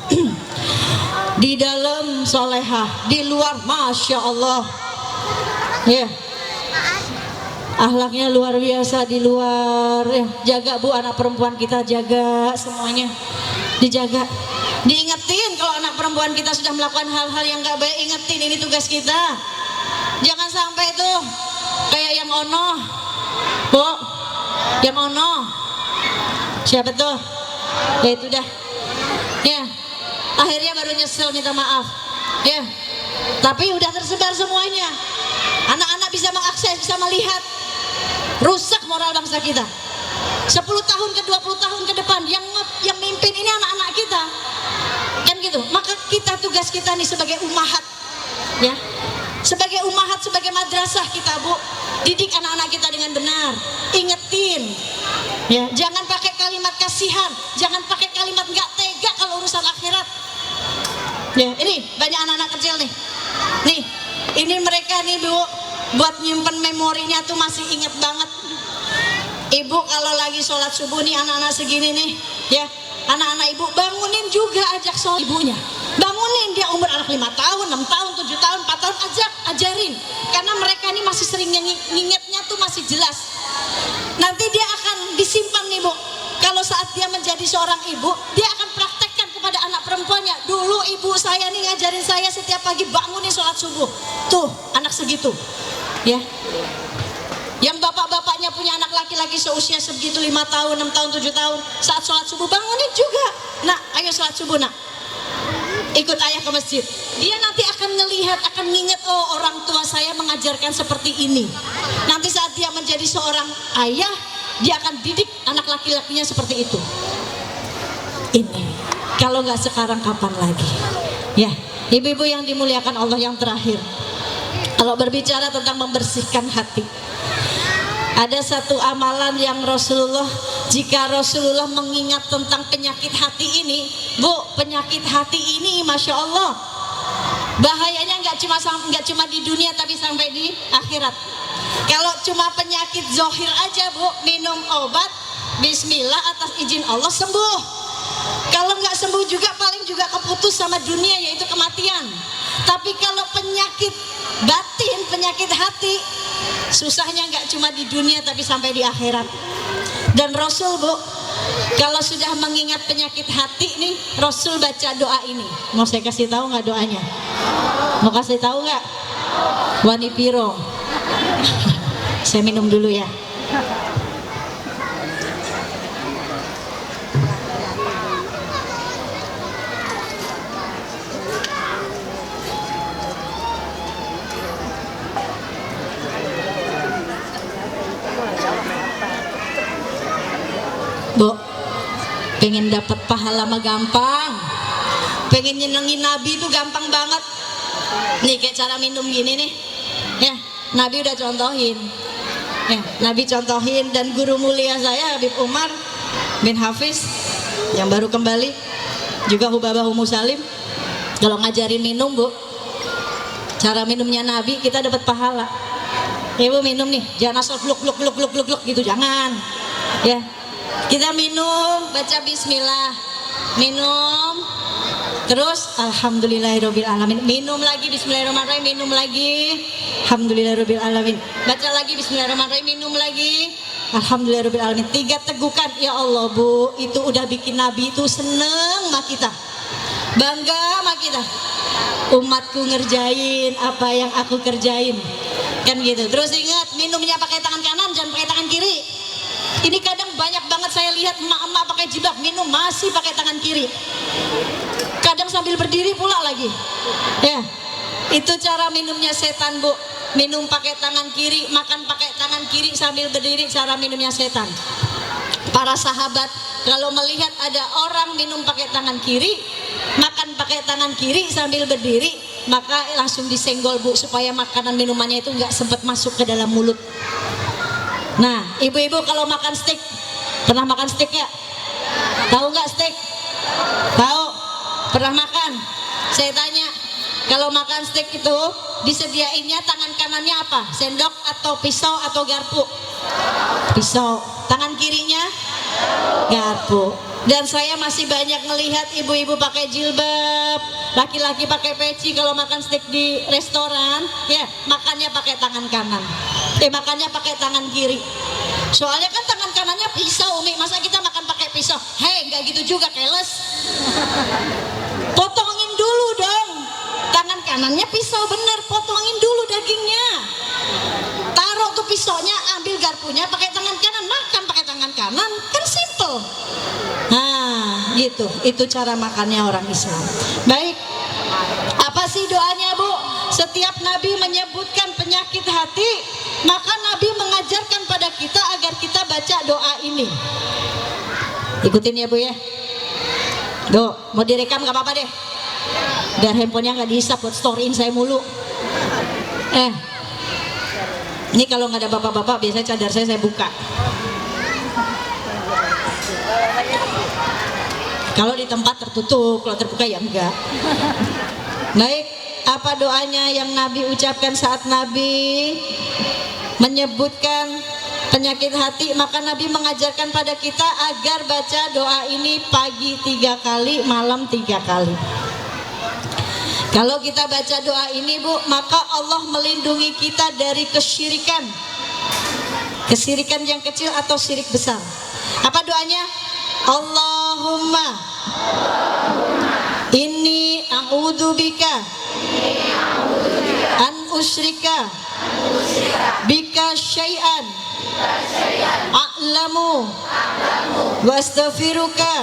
Di dalam solehah, di luar masya Allah. Ya. Akhlaknya luar biasa di luar. Jaga Bu anak perempuan kita, jaga semuanya. Dijaga. Diingetin kalau anak perempuan kita sudah melakukan hal-hal yang gak baik, ingetin ini tugas kita. Jangan sampai tuh kayak yang ono. Bu, yang ono. Siapa tuh? Ya itu dah. Ya, akhirnya baru nyesel minta maaf. Ya, tapi udah tersebar semuanya. Anak-anak bisa mengakses, bisa melihat. Rusak moral bangsa kita. 10 tahun ke 20 tahun ke depan yang mimpin ini anak-anak kita. Kan gitu. Maka kita tugas kita nih sebagai ummahat, ya. Sebagai ummahat, sebagai madrasah kita, Bu, didik anak-anak kita dengan benar. Ingetin. Ya, jangan pakai kalimat kasihan, jangan pakai kalimat nggak tega kalau urusan akhirat. Ya, ini banyak anak-anak kecil nih. Nih, ini mereka nih, Bu, buat nyimpen memorinya tuh masih inget banget. Ibu kalau lagi sholat subuh nih, anak-anak segini nih, ya, anak-anak ibu bangunin juga, ajak sholat ibunya. Bangunin dia, umur anak 5 tahun, 6 tahun, 7 tahun, 4 tahun, ajarin. Karena mereka ini masih sering ngingetnya tuh masih jelas. Nanti dia akan disimpan nih, Bu. Kalau saat dia menjadi seorang ibu, dia akan praktekkan kepada anak perempuannya. Dulu ibu saya nih ngajarin saya setiap pagi bangunin sholat subuh. Tuh, anak segitu, ya. Yang bapak-bapaknya punya anak laki-laki seusia segitu, 5 tahun, 6 tahun, 7 tahun, saat sholat subuh bangunin juga. Nak, ayo sholat subuh nak, ikut ayah ke masjid. Dia nanti akan melihat, akan nginget, oh orang tua saya mengajarkan seperti ini. Nanti saat dia menjadi seorang ayah, dia akan didik anak laki-lakinya seperti itu. Ini, kalau nggak sekarang kapan lagi? Ya, ibu-ibu yang dimuliakan Allah, yang terakhir, kalau berbicara tentang membersihkan hati, ada satu amalan yang Rasulullah, jika Rasulullah mengingat tentang penyakit hati ini, Bu, penyakit hati ini Masya Allah bahayanya nggak cuma di dunia tapi sampai di akhirat. Kalau cuma penyakit zohir aja, Bu, minum obat bismillah atas izin Allah sembuh. Kalau nggak sembuh juga paling juga keputus sama dunia, yaitu kematian. Tapi kalau penyakit batin, penyakit hati, susahnya nggak cuma di dunia tapi sampai di akhirat. Dan Rasul, Bu, kalau sudah mengingat penyakit hati nih, Rasul baca doa ini. Mau saya kasih tahu nggak doanya? Mau kasih tahu nggak? Wani piro. Saya minum dulu ya. Bu, pengen dapat pahala mah gampang, pengen nyenengin Nabi itu gampang banget. Nih kayak cara minum gini nih, ya Nabi udah contohin, ya Nabi contohin. Dan guru mulia saya Habib Umar bin Hafiz yang baru kembali, juga Hubabah Ummu Salim, kalau ngajarin minum, Bu, cara minumnya Nabi, kita dapat pahala. Ibu minum nih, jangan asal gluk gluk gluk gluk gluk gluk gitu, jangan. Ya, kita minum, baca Bismillah, minum, terus Alhamdulillahirobbil alamin, minum lagi Bismillahirrahmanirrahim, minum lagi, Alhamdulillahirobbil alamin, baca lagi Bismillahirrahmanirrahim, minum lagi, Alhamdulillahirobbil alamin. 3 tegukan, ya Allah Bu, itu udah bikin Nabi itu seneng sama kita, bangga sama kita. Umatku ngerjain apa yang aku kerjain, kan gitu. Terus ingat, minumnya pakai tangan kanan, jangan pakai tangan kiri. Ini kadang banyak banget saya lihat emak-emak pakai jilbab minum masih pakai tangan kiri, kadang sambil berdiri pula lagi. Ya, itu cara minumnya setan Bu, minum pakai tangan kiri, makan pakai tangan kiri sambil berdiri, cara minumnya setan. Para sahabat kalau melihat ada orang minum pakai tangan kiri, makan pakai tangan kiri sambil berdiri, maka langsung disenggol Bu, supaya makanan minumannya itu nggak sempat masuk ke dalam mulut. Nah, ibu-ibu kalau makan steak, pernah makan steak ya? Tahu nggak steak? Tahu? Pernah makan? Saya tanya, kalau makan steak itu disediainnya tangan kanannya apa? Sendok atau pisau atau garpu? Pisau. Tangan kirinya? Garpu. Dan saya masih banyak melihat ibu-ibu pakai jilbab, laki-laki pakai peci kalau makan steak di restoran, ya makannya pakai tangan kanan, makannya pakai tangan kiri. Soalnya kan tangan kanannya pisau, Umi, masa kita makan pakai pisau? Hei, nggak gitu juga, keles. Potongin dulu dong, tangan kanannya pisau bener, potongin dulu dagingnya. Taruh tuh pisaunya, ambil garpunya pakai tangan kanan, makan pakai tangan kanan, kan simple. Nah, gitu, itu cara makannya orang Islam. Baik, apa sih doanya Bu? Setiap Nabi menyebutkan penyakit hati, maka Nabi mengajarkan pada kita agar kita baca doa ini. Ikutin ya Bu ya. Do, mau direkam gak apa-apa deh, biar handphonenya nggak dihisap buat storyin saya mulu. Ini kalau nggak ada bapak-bapak, biasanya cadar saya buka. Kalau di tempat tertutup, kalau terbuka ya enggak. Baik, apa doanya yang Nabi ucapkan saat Nabi menyebutkan penyakit hati? Maka Nabi mengajarkan pada kita agar baca doa ini pagi 3 kali, malam 3 kali. Kalau kita baca doa ini Bu, maka Allah melindungi kita dari kesyirikan. Kesyirikan yang kecil atau syirik besar. Apa doanya? Allahumma inni a'udzubika an usyrika bika syai'an a'lamu wa astaghfiruka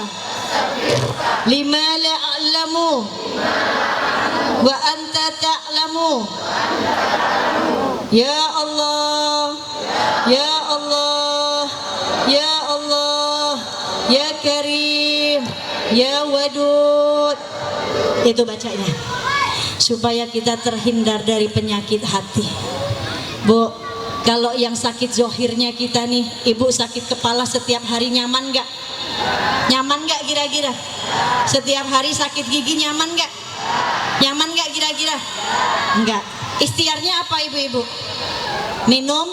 lima la a'lamu wa anta ta'lamu. Ya Allah, ya Allah, ya Allah, ya Karim, ya Wadud. Itu bacanya supaya kita terhindar dari penyakit hati. Bu, kalau yang sakit zohirnya kita nih, ibu sakit kepala setiap hari, nyaman gak? Nyaman gak kira-kira? Setiap hari sakit gigi nyaman gak? Nyaman gak kira-kira? Enggak. Ikhtiarnya apa ibu-ibu? Minum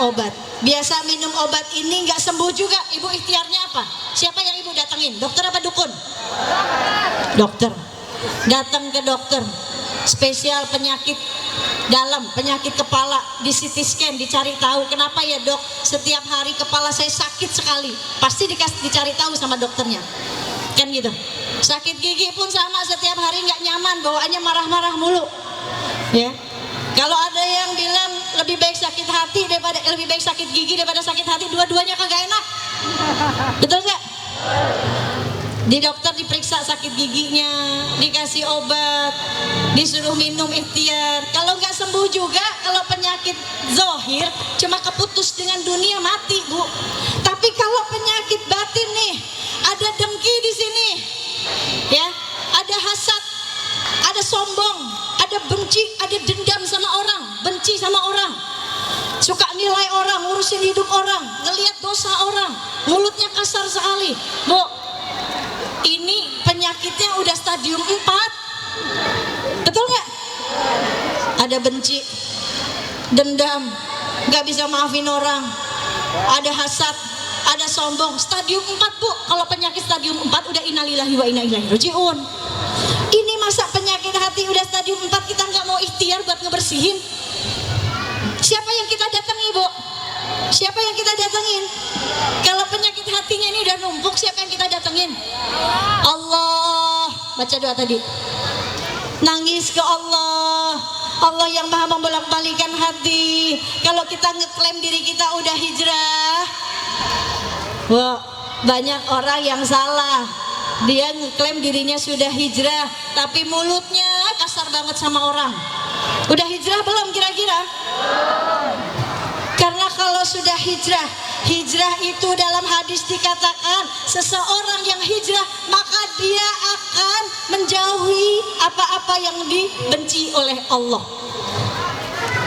obat. Biasa minum obat ini nggak sembuh juga, ibu ikhtiarnya apa? Siapa yang ibu datengin? Dokter apa dukun? Dokter. Datang ke dokter spesial penyakit dalam, penyakit kepala, di CT scan, dicari tahu kenapa ya dok, setiap hari kepala saya sakit sekali. Pasti dicari tahu sama dokternya, kan gitu. Sakit gigi pun sama, setiap hari nggak nyaman, bawaannya marah-marah mulu, ya. Kalau ada yang bilang lebih baik sakit gigi daripada sakit hati, dua-duanya kagak enak. Betul nggak? Di dokter diperiksa sakit giginya, dikasih obat, disuruh minum ikhtiar. Kalau nggak sembuh juga, kalau penyakit zohir cuma keputus dengan dunia, mati Bu. Tapi kalau penyakit batin nih, ada dengki di sini, ya, ada hasad, ada sombong, ada benci, ada dendam sama orang, benci sama orang, suka nilai orang, ngurusin hidup orang, ngelihat dosa orang, mulutnya kasar sekali. Bu, ini penyakitnya udah stadium 4. Betul nggak? Ada benci, dendam, nggak bisa maafin orang, ada hasad, ada sombong. Stadium 4 Bu, kalau penyakit stadium 4 udah innalillahi wa inna ilaihi rajiun. Ini masa penyakit hati udah stadium 4 kita nggak mau ikhtiar buat ngebersihin? Siapa yang kita datangi Bu? Siapa yang kita datengin? Kalau penyakit hatinya ini udah numpuk, siapa yang kita datengin? Allah. Baca doa tadi. Nangis ke Allah. Allah yang maha membolak-balikan hati. Kalau kita ngeklaim diri kita udah hijrah, wah, banyak orang yang salah. Dia ngeklaim dirinya sudah hijrah, tapi mulutnya kasar banget sama orang. Udah hijrah belum kira-kira? Karena kalau sudah hijrah, hijrah itu dalam hadis dikatakan seseorang yang hijrah maka dia akan menjauhi apa-apa yang dibenci oleh Allah.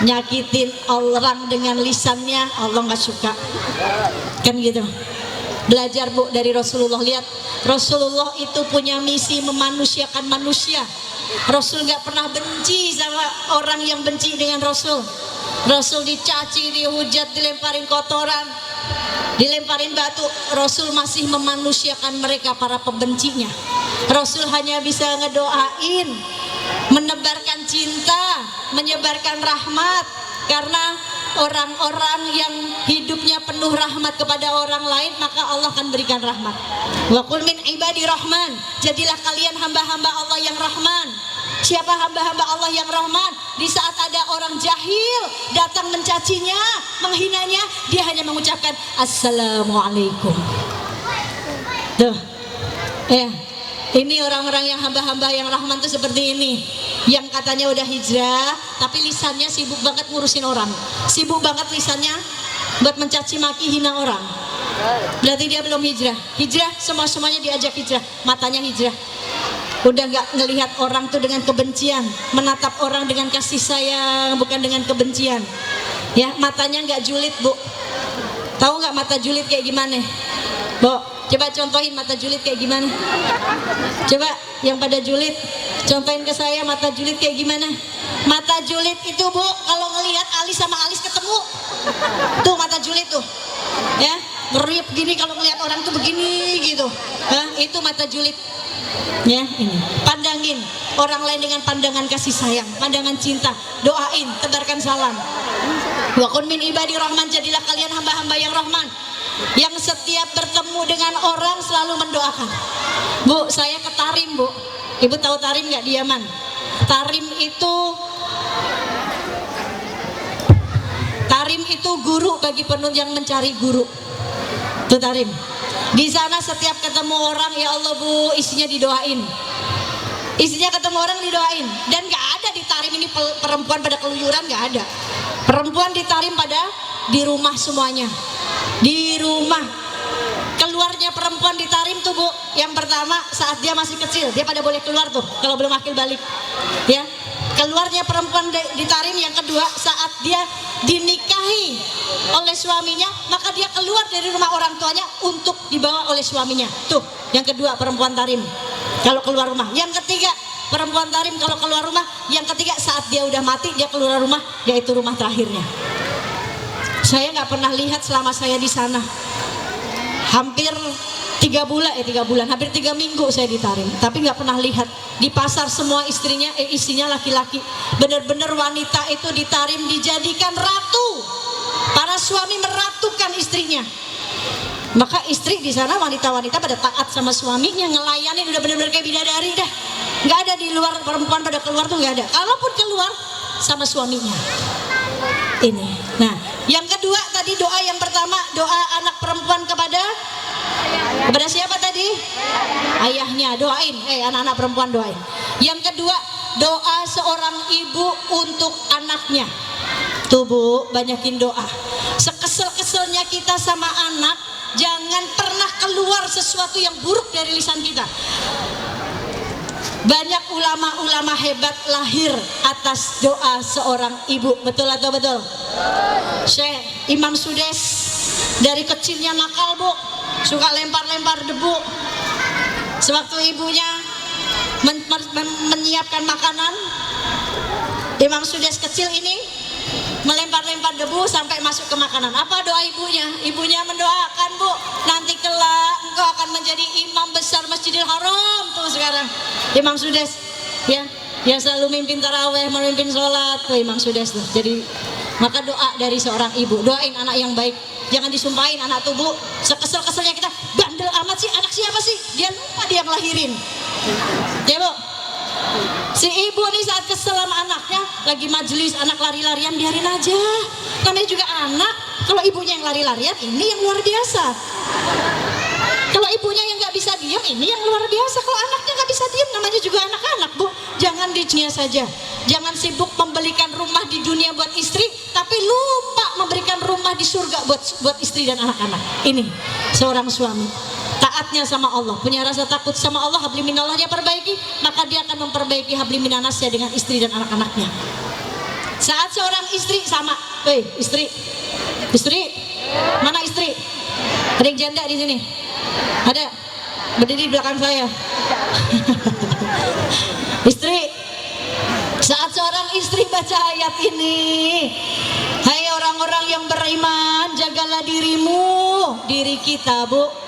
Nyakitin orang dengan lisannya Allah nggak suka, kan gitu. Belajar Bu dari Rasulullah. Lihat, Rasulullah itu punya misi memanusiakan manusia. Rasul nggak pernah benci sama orang yang benci dengan Rasul. Rasul dicaci, dihujat, dilemparin kotoran, dilemparin batu, Rasul masih memanusiakan mereka, para pembencinya. Rasul hanya bisa ngedoain, menebarkan cinta, menyebarkan rahmat. Karena orang-orang yang hidupnya penuh rahmat kepada orang lain, maka Allah akan berikan rahmat. Wa qul min ibadi rahman, jadilah kalian hamba-hamba Allah yang rahman. Siapa hamba-hamba Allah yang rahman? Di saat ada orang jahil datang mencacinya, menghinanya, dia hanya mengucapkan assalamualaikum. Tuh, ya, ini orang-orang yang hamba-hamba yang rahman tuh seperti ini. Yang katanya udah hijrah, tapi lisannya sibuk banget ngurusin orang, sibuk banget lisannya buat mencaci maki, hina orang. Berarti dia belum hijrah. Hijrah, semuanya diajak hijrah, matanya hijrah. Udah nggak ngelihat orang tuh dengan kebencian, menatap orang dengan kasih sayang, bukan dengan kebencian. Ya, matanya nggak julid Bu. Tahu nggak mata julid kayak gimana? Bu, coba contohin mata julid kayak gimana? Coba yang pada julid, contohin ke saya mata julid kayak gimana? Mata julid itu Bu, kalau ngelihat alis sama alis ketemu, tuh mata julid tuh, ya, ngeriap gini kalau ngelihat orang tuh begini gitu. Itu mata julid. Ya, ini pandangin orang lain dengan pandangan kasih sayang, pandangan cinta, doain, tebarkan salam. Wa kun min ibadi rahman, jadilah kalian hamba-hamba yang rahman, yang setiap bertemu dengan orang selalu mendoakan. Bu, saya ke Tarim Bu. Ibu tahu Tarim nggak? Di Yaman. Tarim itu guru bagi penuntut yang mencari guru. Itu Tarim. Di sana setiap ketemu orang, ya Allah Bu, isinya didoain. Isinya ketemu orang didoain. Dan gak ada di Tarim ini perempuan pada keluyuran, gak ada. Perempuan di Tarim pada di rumah semuanya. Di rumah. Keluarnya perempuan di Tarim tuh Bu, yang pertama saat dia masih kecil, dia pada boleh keluar tuh kalau belum akil balik. Ya. Keluarnya perempuan di Tarim yang kedua saat dia dinikahi oleh suaminya, maka dia keluar dari rumah orang tuanya untuk dibawa oleh suaminya. Tuh, yang kedua perempuan Tarim kalau keluar rumah. Yang ketiga perempuan Tarim kalau keluar rumah, yang ketiga saat dia udah mati dia keluar rumah, yaitu rumah terakhirnya. Saya nggak pernah lihat selama saya di sana. Hampir 3 bulan, hampir 3 minggu saya di Tarim, tapi nggak pernah lihat. Di pasar semua isinya laki-laki. Bener-bener wanita itu di Tarim dijadikan ratu. Para suami meratukan istrinya. Maka istri di sana, wanita-wanita pada taat sama suaminya, ngelayanin udah bener-bener kayak bidadari dah. Nggak ada di luar, perempuan pada keluar tuh nggak ada. Kalaupun keluar sama suaminya. Ini. Nah, yang kedua tadi doa yang pertama, doa anak perempuan kepada siapa tadi? Ayahnya, doain. Anak-anak perempuan doain. Yang kedua, doa seorang ibu untuk anaknya. Tuh Bu, banyakin doa. Sekesel-keselnya kita sama anak, jangan pernah keluar sesuatu yang buruk dari lisan kita. Banyak ulama-ulama hebat lahir atas doa seorang ibu. Betul atau betul? Syekh Imam Sudes dari kecilnya nakal Bu, suka lempar-lempar debu. Sewaktu ibunya menyiapkan makanan, Imam Sudes kecil ini melempar debu sampai masuk ke makanan. Apa doa ibunya? Ibunya mendoakan, Bu, nanti kelak engkau akan menjadi imam besar Masjidil Haram tuh sekarang. Imam Sudes, ya, yang selalu mimpin taraweh, memimpin sholat, tuh Imam Sudes tuh. Jadi maka doa dari seorang ibu, doain anak yang baik. Jangan disumpahin anak tuh, Bu. Sekesel-keselnya kita, bandel amat sih, anak siapa sih? Dia lupa dia ngelahirin. Ya, Bu. Si ibu nih saat kesel sama anaknya, lagi majelis anak lari-larian, biarin aja. Namanya juga anak. Kalau ibunya yang lari-larian, ini yang luar biasa. Kalau ibunya yang nggak bisa diam, ini yang luar biasa. Kalau anaknya nggak bisa diam, namanya juga anak-anak, Bu. Jangan dinya saja. Jangan sibuk membelikan rumah di dunia buat istri, tapi lupa memberikan rumah di surga buat istri dan anak-anak. Ini seorang suami. Taatnya sama Allah, punya rasa takut sama Allah, habli minallahnya perbaiki, maka dia akan memperbaiki habli minanasnya dengan istri dan anak-anaknya. Saat seorang istri sama, istri, mana istri? Ada yang janda di sini? Ada? Berdiri di belakang saya. Istri, saat seorang istri baca ayat ini, hai orang-orang yang beriman, jagalah dirimu, diri kita, Bu.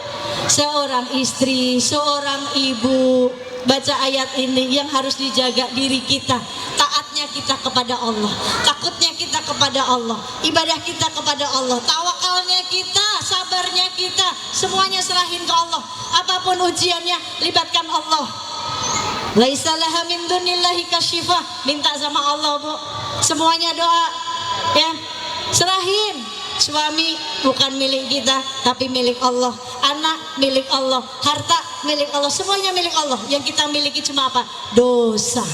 Seorang istri, seorang ibu baca ayat ini yang harus dijaga diri kita. Taatnya kita kepada Allah, takutnya kita kepada Allah, ibadah kita kepada Allah, tawakalnya kita, sabarnya kita, semuanya serahin ke Allah. Apapun ujiannya, libatkan Allah. Laisa laha min dunillahi kasyifah. Minta sama Allah, Bu. Semuanya doa, ya. Serahin. Suami bukan milik kita, tapi milik Allah. Anak milik Allah, harta milik Allah, semuanya milik Allah. Yang kita miliki cuma apa? Dosa.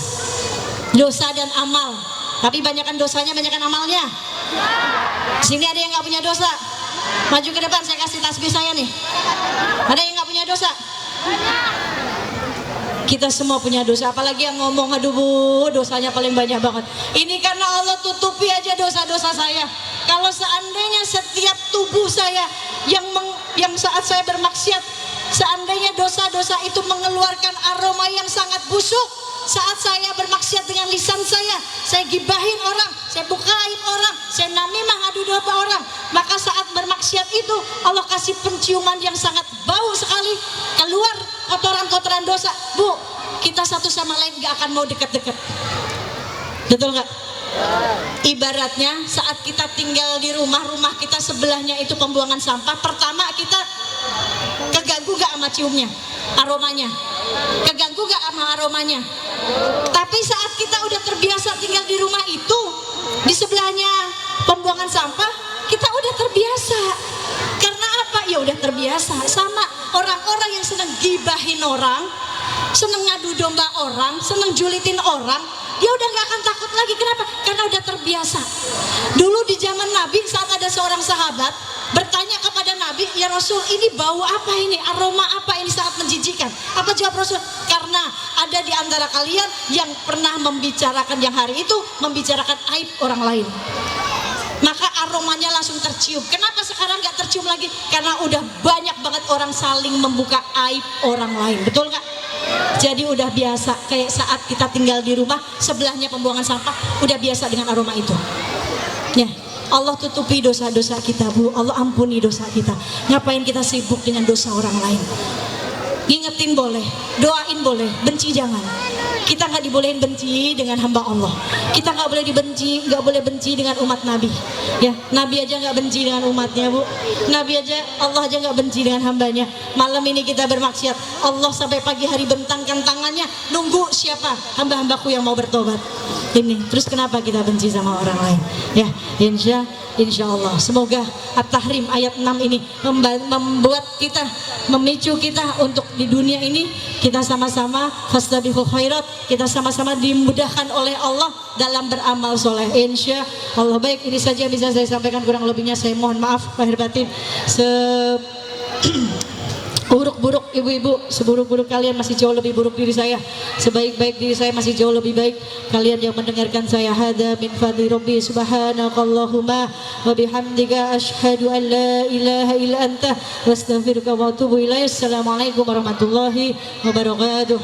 Dosa dan amal. Tapi banyakkan dosanya, banyakkan amalnya. Sini ada yang nggak punya dosa? Maju ke depan, saya kasih tasbih saya nih. Ada yang nggak punya dosa? Kita semua punya dosa, apalagi yang ngomong, aduh Bu, dosanya paling banyak banget. Ini karena Allah tutupi aja dosa-dosa saya. Kalau seandainya setiap tubuh saya yang saat saya bermaksiat, seandainya dosa-dosa itu mengeluarkan aroma yang sangat busuk, saat saya bermaksiat dengan lisan saya gibahin orang, saya bukain orang, saya namimah adu domba orang, maka saat bermaksiat itu Allah kasih penciuman yang sangat bau sekali, keluar kotoran-kotoran dosa. Bu, kita satu sama lain gak akan mau dekat-dekat. Betul gak? Ibaratnya saat kita tinggal di rumah kita sebelahnya itu pembuangan sampah, pertama kita keganggu gak sama ciumnya, aromanya, keganggu gak sama aromanya. Tapi saat kita udah terbiasa tinggal di rumah itu, di sebelahnya pembuangan sampah, kita udah terbiasa. Karena apa? Ya udah terbiasa. Sama orang-orang yang senang gibahin orang, senang ngadu domba orang, senang julitin orang, dia udah gak akan takut lagi. Kenapa? Karena udah terbiasa. Dulu di zaman Nabi, saat ada seorang sahabat bertanya kepada Nabi, ya Rasul, ini bau apa ini? Aroma apa ini sangat menjijikkan? Apa jawab Rasul? Karena ada di antara kalian yang pernah membicarakan yang hari itu, membicarakan aib orang lain. Maka aromanya langsung tercium. Kenapa sekarang gak tercium lagi? Karena udah banyak banget orang saling membuka aib orang lain. Betul gak? Jadi udah biasa, kayak saat kita tinggal di rumah sebelahnya pembuangan sampah, udah biasa dengan aroma itu. Ya, Allah tutupi dosa-dosa kita, Bu. Allah ampuni dosa kita. Ngapain kita sibuk dengan dosa orang lain? Ngingetin boleh, doain boleh, benci jangan. Kita nggak dibolehin benci dengan hamba Allah. Kita nggak boleh benci dengan umat Nabi. Ya, Nabi aja nggak benci dengan umatnya, Bu. Nabi aja, Allah aja nggak benci dengan hambanya. Malam ini kita bermaksiat, Allah sampai pagi hari bentangkan tangannya, nunggu siapa hamba-hambaku yang mau bertobat. Ini, terus kenapa kita benci sama orang lain? Ya, insya Allah. Semoga At-Tahrim ayat 6 ini membuat kita, memicu kita untuk di dunia ini kita sama-sama fastabiqul khairat, kita sama-sama dimudahkan oleh Allah dalam beramal soleh. Insya Allah. Baik, ini saja bisa saya sampaikan, kurang lebihnya saya mohon maaf lahir batin. Buruk-buruk ibu-ibu, seburuk-buruk kalian masih jauh lebih buruk diri saya. Sebaik-baik diri saya masih jauh lebih baik kalian yang mendengarkan saya. Hada min fadli rabbi subhanakallahumma wa bihamdika asyhadu an la ilaha illa anta wastaghfiruka wa atubu ilaik. Assalamualaikum warahmatullahi wabarakatuh.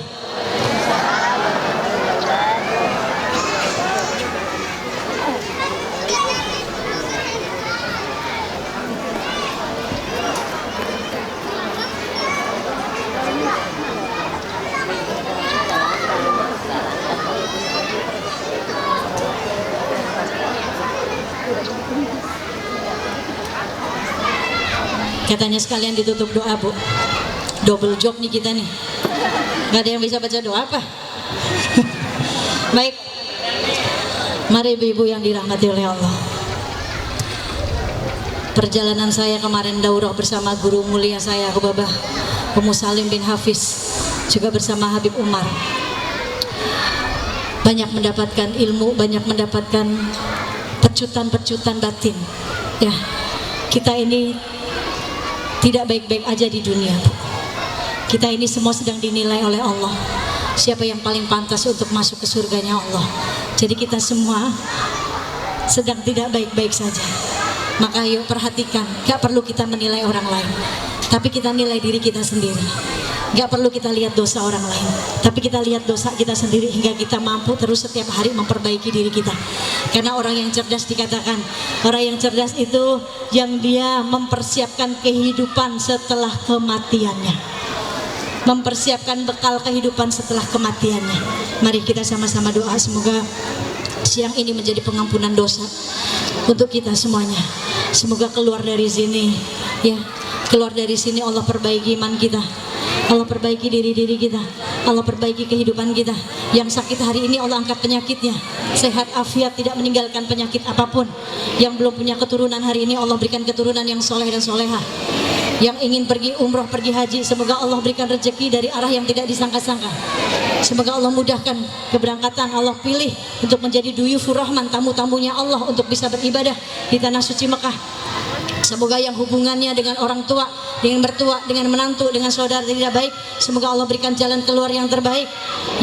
Katanya sekalian ditutup doa, Bu. Double job nih kita nih. Gak ada yang bisa baca doa apa? Baik. Mari ibu-ibu yang dirahmati oleh Allah. Perjalanan saya kemarin daurah bersama guru mulia saya, Babah Ummu Salim bin Hafiz, juga bersama Habib Umar. Banyak mendapatkan ilmu, banyak mendapatkan pecutan-pecutan batin. Ya, kita ini tidak baik-baik aja di dunia. Kita ini semua sedang dinilai oleh Allah. Siapa yang paling pantas untuk masuk ke surganya Allah. Jadi kita semua sedang tidak baik-baik saja. Maka yuk perhatikan, gak perlu kita menilai orang lain, tapi kita nilai diri kita sendiri. Gak perlu kita lihat dosa orang lain, tapi kita lihat dosa kita sendiri, hingga kita mampu terus setiap hari memperbaiki diri kita. Karena orang yang cerdas, dikatakan orang yang cerdas itu yang dia mempersiapkan kehidupan setelah kematiannya, mempersiapkan bekal kehidupan setelah kematiannya. Mari kita sama-sama doa, semoga siang ini menjadi pengampunan dosa untuk kita semuanya. Semoga keluar dari sini, ya, keluar dari sini Allah perbaiki iman kita, Allah perbaiki diri-diri kita, Allah perbaiki kehidupan kita. Yang sakit hari ini Allah angkat penyakitnya, sehat afiat, tidak meninggalkan penyakit apapun. Yang belum punya keturunan hari ini Allah berikan keturunan yang soleh dan soleha. Yang ingin pergi umroh, pergi haji, semoga Allah berikan rezeki dari arah yang tidak disangka-sangka. Semoga Allah mudahkan keberangkatan, Allah pilih untuk menjadi duyufur rahman, tamu-tamunya Allah untuk bisa beribadah di tanah suci Mekah. Semoga yang hubungannya dengan orang tua, dengan mertua, dengan menantu, dengan saudara tidak baik, semoga Allah berikan jalan keluar yang terbaik,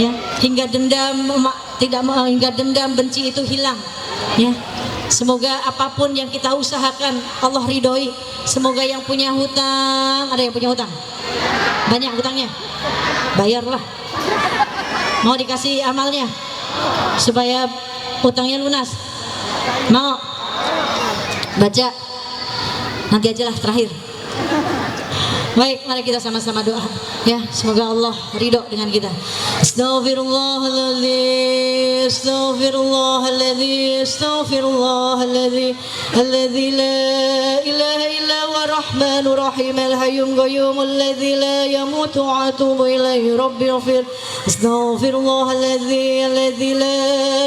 ya, hingga dendam hingga dendam benci itu hilang, ya. Semoga apapun yang kita usahakan Allah ridhoi. Semoga yang punya hutang, ada yang punya hutang banyak hutangnya, bayarlah. Mau dikasih amalnya supaya hutangnya lunas? Mau? Baca nanti aja lah terakhir. Baik, mari kita sama-sama doa, ya, semoga Allah ridho dengan kita. Astaghfirullahaladzim, astaghfirullahaladzim, astaghfirullahaladzim, alladzi la ilaha illa huwa rahmanur rahim, al-hayyum qayyum, alladzi la yamutu wa atubu ilaihi rabbi ighfir. Astaghfirullahaladzim, alladzi la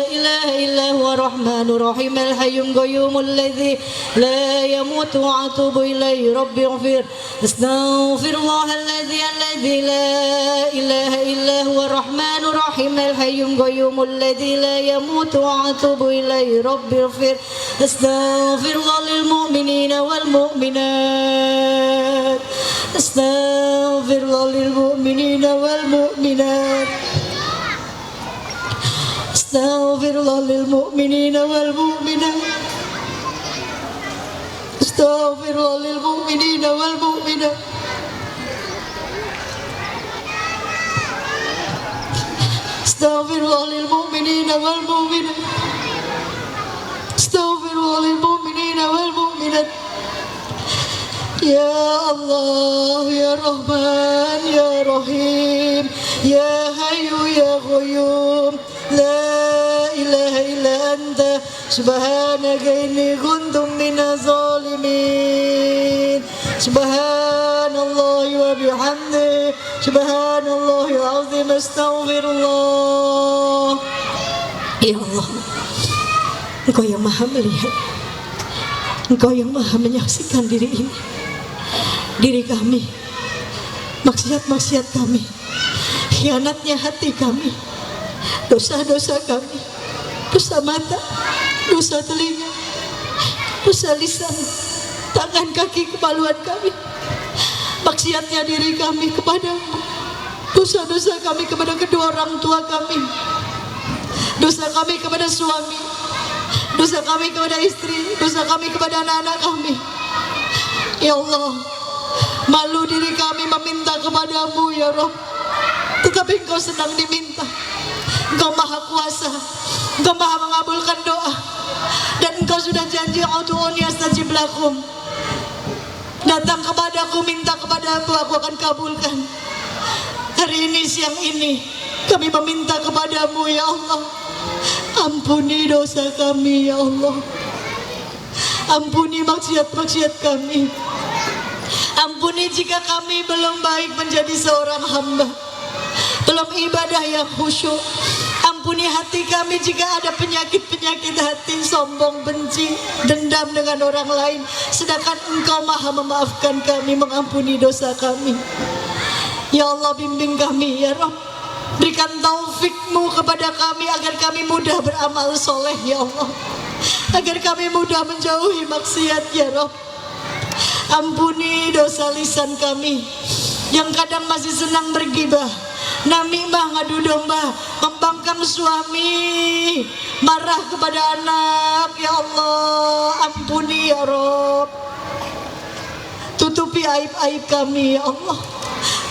ilaha illa huwa rahmanur rahim, al-hayyum qayyum, alladzi la yamutu wa atubu ilaihi rabbi ighfir. Astaghfirullahaladzim, alladzi la ilaha illa huwa rahmanur rahim, al-hayyum qayyum, alladzi la yamutu wa atubu ilaihi rabbi ighfir. Astaghfirullah lil mu'minina wal mu'minat, astaghfirullah lil mu'minina wal mu'minat, astaghfirullah lil mu'minina wal mu'minat, astaghfirullah lil mu'minina wal mu'minat, astaghfirullah lil mu'minina wal mu'minat, astaghfirullah lil mu'minina wal mu'minat. Ya Allah, ya Rahman, ya Rahim, ya Hayyu ya Qayyum, la ilaha illa anta, subhanaka inni kuntu minaz zalimin. Subhanallahi wa bihamdihi, subhanallahil azim, astaghfirullah. Ya Allah, Engkau yang maha melihat, Engkau yang maha menyaksikan diri kami, maksiat-maksiat kami, khianatnya hati kami, dosa-dosa kami, dosa mata, dosa telinga, dosa lisan, tangan, kaki, kemaluan kami, maksiatnya diri kami kepadamu, dosa-dosa kami kepada kedua orang tua kami, dosa kami kepada suami, dosa kami kepada istri, dosa kami kepada anak-anak kami. Ya Allah, malu diri kami meminta kepadamu ya Rabb, tetapi Engkau sedang diminta. Engkau maha kuasa, Engkau maha mengabulkan doa, dan Engkau sudah janji ud'uni astajib lakum. Datang kepadaku, minta kepadamu, aku akan kabulkan. Hari ini, siang ini, kami meminta kepadamu ya Allah, ampuni dosa kami ya Allah, Ampuni maksiat-maksiat kami. Ampuni jika kami belum baik menjadi seorang hamba, belum ibadah yang khusyuk. Ampuni hati kami jika ada penyakit-penyakit hati, sombong, benci, dendam dengan orang lain, sedangkan Engkau maha memaafkan kami, mengampuni dosa kami. Ya Allah, bimbing kami ya Rabb, berikan taufik-Mu kepada kami agar kami mudah beramal soleh ya Allah, agar kami mudah menjauhi maksiat ya Rabb. Ampuni dosa lisan kami yang kadang masih senang bergibah, namimah, ngadu domba, membangkang suami, marah kepada anak. Ya Allah, ampuni ya Rabb. Tutupi aib-aib kami ya Allah,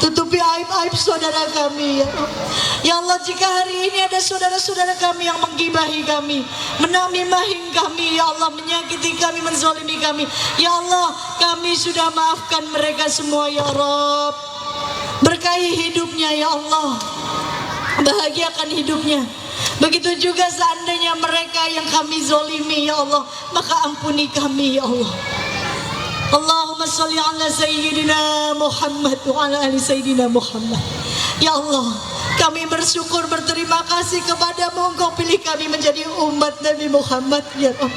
tutupi aib-aib saudara kami ya Allah. Ya Allah, jika hari ini ada saudara-saudara kami yang menggibahi kami, menamimahi kami ya Allah, menyakiti kami, menzalimi kami, ya Allah, kami sudah maafkan mereka semua ya Rabb. Berkahi hidupnya ya Allah, bahagiakan hidupnya. Begitu juga seandainya mereka yang kami zalimi ya Allah, maka ampuni kami ya Allah. Allahumma salli ala Sayyidina Muhammad wa ala ali Sayyidina Muhammad. Ya Allah, kami bersyukur, berterima kasih kepadamu, Engkau pilih kami menjadi umat Nabi Muhammad ya Allah.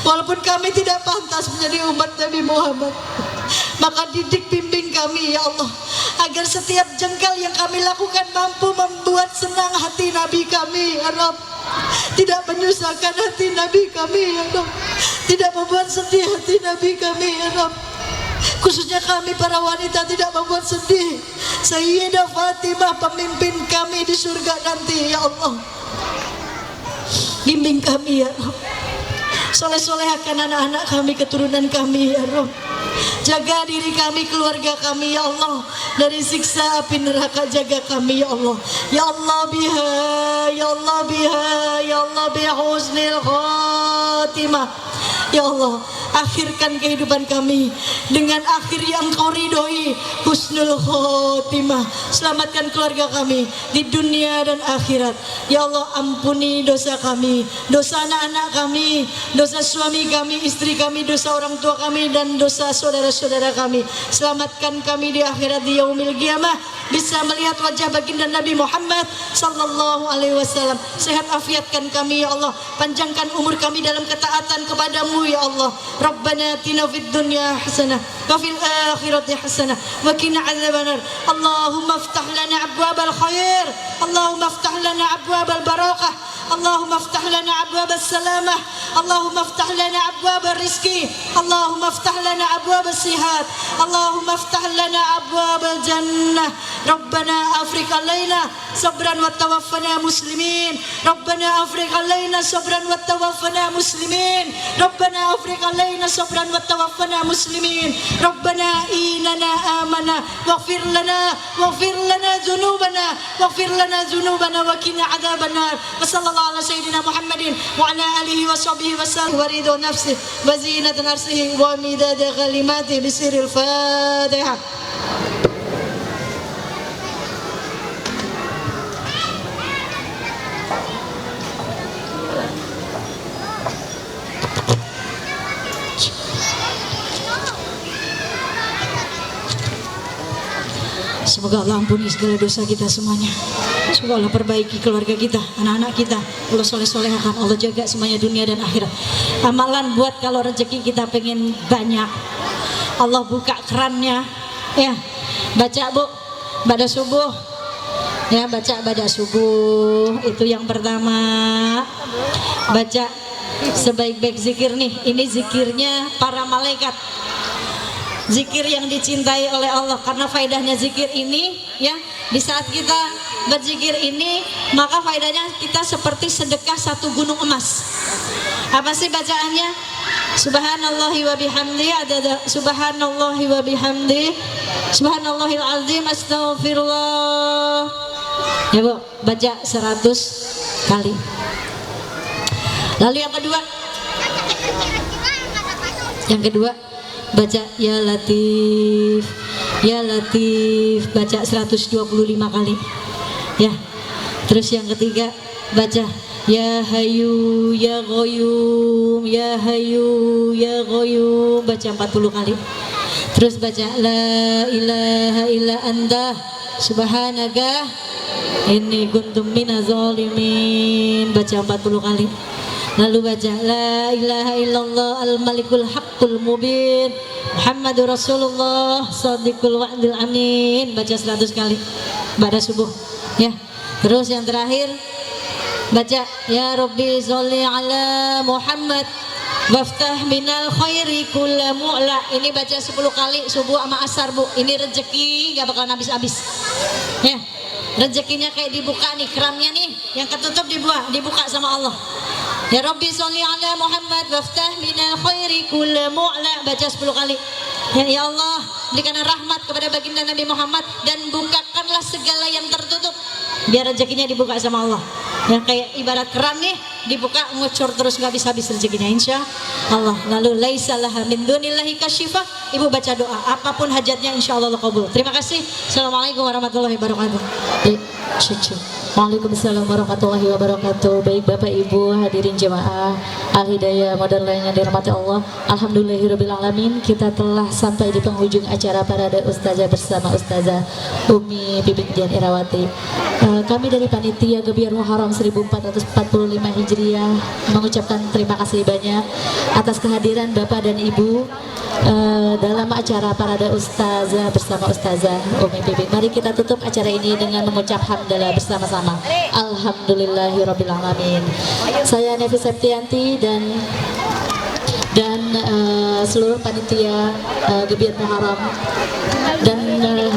Walaupun kami tidak pantas menjadi umat Nabi Muhammad, maka didik bimbing kami ya Allah, agar setiap jengkal yang kami lakukan mampu membuat senang hati Nabi kami ya Rabb, tidak menyusahkan hati Nabi kami ya Rabb, tidak membuat sedih hati Nabi kami ya Rabb. Khususnya kami para wanita tidak membuat sedih Sayyidah Fatimah, pemimpin kami di surga nanti ya Allah. Bimbing kami ya Rabb, soleh-solehkan anak-anak kami, keturunan kami ya Rabb. Jaga diri kami, keluarga kami ya Allah, dari siksa api neraka. Jaga kami ya Allah. Ya Allah biha, ya Allah biha, ya Allah bihusnil khatimah. Ya Allah, akhirkan kehidupan kami dengan akhir yang Kau ridhoi, husnul khotimah. Selamatkan keluarga kami di dunia dan akhirat. Ya Allah, ampuni dosa kami, dosa anak-anak kami, dosa suami kami, istri kami, dosa orang tua kami, dan dosa saudara-saudara kami. Selamatkan kami di akhirat, di yaumil qiyamah, bisa melihat wajah baginda Nabi Muhammad sallallahu alaihi wasallam. Sehat afiatkan kami ya Allah, panjangkan umur kami dalam ketaatan kepadamu ya Allah. Rabbana atina fid dunya hasanah wa fil akhirati hasanah wa qina adzabannar. Allahumma iftah lana abwabal khair, Allahumma iftah lana abwabal barakah, Allahumma iftah lana abwabas salamah, Allahumma iftah lana abwabal rizki, Allahumma iftah lana abwabas sihat, Allahumma iftah lana abwabal jannah. Rabbana afriq alaina sabran wa tawaffana muslimin, Rabbana afriq alaina sabran wa tawaffana muslimin, Rabbana afriq alaina sabran wa tawaffana muslimin, Rabbana inana amana waghfir lana dhunubana waghfir lana dhunubana wa qina adzabannar. Wa sallallahu ala sayyidina Muhammadin wa ala alihi wa sahbihi wa sallam wa ridha nafsi wa zinatan arsihi wa midada kalimati bi sirril Fatihah. Semoga Allah ampuni segala dosa kita semuanya. Semoga Allah perbaiki keluarga kita, anak-anak kita. Allah soleh-solehkan, Allah jaga semuanya dunia dan akhirat. Amalan buat kalau rezeki kita pengen banyak, Allah buka kerannya. Ya, baca Bu, pada subuh. Ya, baca pada subuh. Itu yang pertama. Baca sebaik-baik zikir nih. Ini zikirnya para malaikat. Zikir yang dicintai oleh Allah, karena faedahnya zikir ini ya, di saat kita berzikir ini maka faedahnya kita seperti sedekah 1 gunung emas. Apa sih bacaannya? Subhanallahi wa bihamdi, ada subhanallahi wa bihamdi, subhanallahil azim, astaghfirullah. Ya Bu, baca 100 kali. Lalu yang kedua baca ya Latif, ya Latif, baca 125 kali ya. Terus yang ketiga baca Ya Hayyu Ya Qayyum, Ya Hayyu Ya Qayyum, baca 40 kali. Terus baca La ilaha illa anta subhanaka inni kuntum minaz zalimin, baca 40 kali. Lalu baca La ilaha illallah al-malikul haqqul mubin Muhammadur Rasulullah sadiqul wa'dil amin, baca 100 kali pada subuh ya. Terus yang terakhir baca Ya Rabbi sholli ala Muhammad waftah minal khairi kulla mu'la. Ini baca 10 kali subuh sama asar, Bu. Ini rezeki gak bakalan habis-habis ya. Rezekinya kayak dibuka nih, kerannya nih yang ketutup dibuka sama Allah. Ya Rabbi sholli ala Muhammad waftah minal khairi kulla mu'la, baca 10 kali. Ya Allah, berikanlah rahmat kepada baginda Nabi Muhammad dan bukakanlah segala yang tertutup biar rezekinya dibuka sama Allah. Yang kayak ibarat keran nih, dibuka ngucur terus nggak habis-habis rezekinya insya Allah. Lalu laisalah min dunillahi kasyifah, ibu baca doa apapun hajatnya insya Allah kabul. Terima kasih. Assalamualaikum warahmatullahi wabarakatuh. Waalaikumsalam warahmatullahi wabarakatuh. Baik Bapak Ibu hadirin jemaah Al-Hidayah modern lainnya dirahmati Allah. Alhamdulillahirrabbilalamin, kita telah sampai di penghujung acara parade Ustazah bersama Ustazah Umi Bibit Dian Irawati. Kami dari Panitia Gebiar Muharram 1445 Hijriah mengucapkan terima kasih banyak atas kehadiran Bapak dan Ibu dalam acara parade Ustazah bersama Ustazah Umi Bibit. Mari kita tutup acara ini dengan mengucap hamdalah bersama-sama. Alhamdulillahirrabbilalamin. Saya Nevi Septianti dan seluruh panitia Gebiar Muharram dan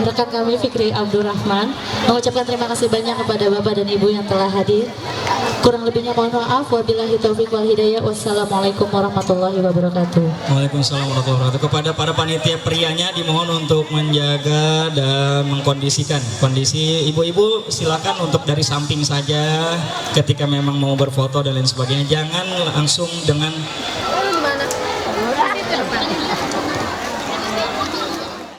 rekan kami Fikri Abdurrahman mengucapkan terima kasih banyak kepada Bapak dan Ibu yang telah hadir. Kurang lebihnya mohon maaf. Wabillahi taufiq wal hidayah. Wassalamualaikum warahmatullahi wabarakatuh. Waalaikumsalam warahmatullahi wabarakatuh. Kepada para panitia prianya dimohon untuk menjaga dan mengkondisikan kondisi ibu-ibu, silakan untuk dari samping saja ketika memang mau berfoto dan lain sebagainya. Jangan langsung dengan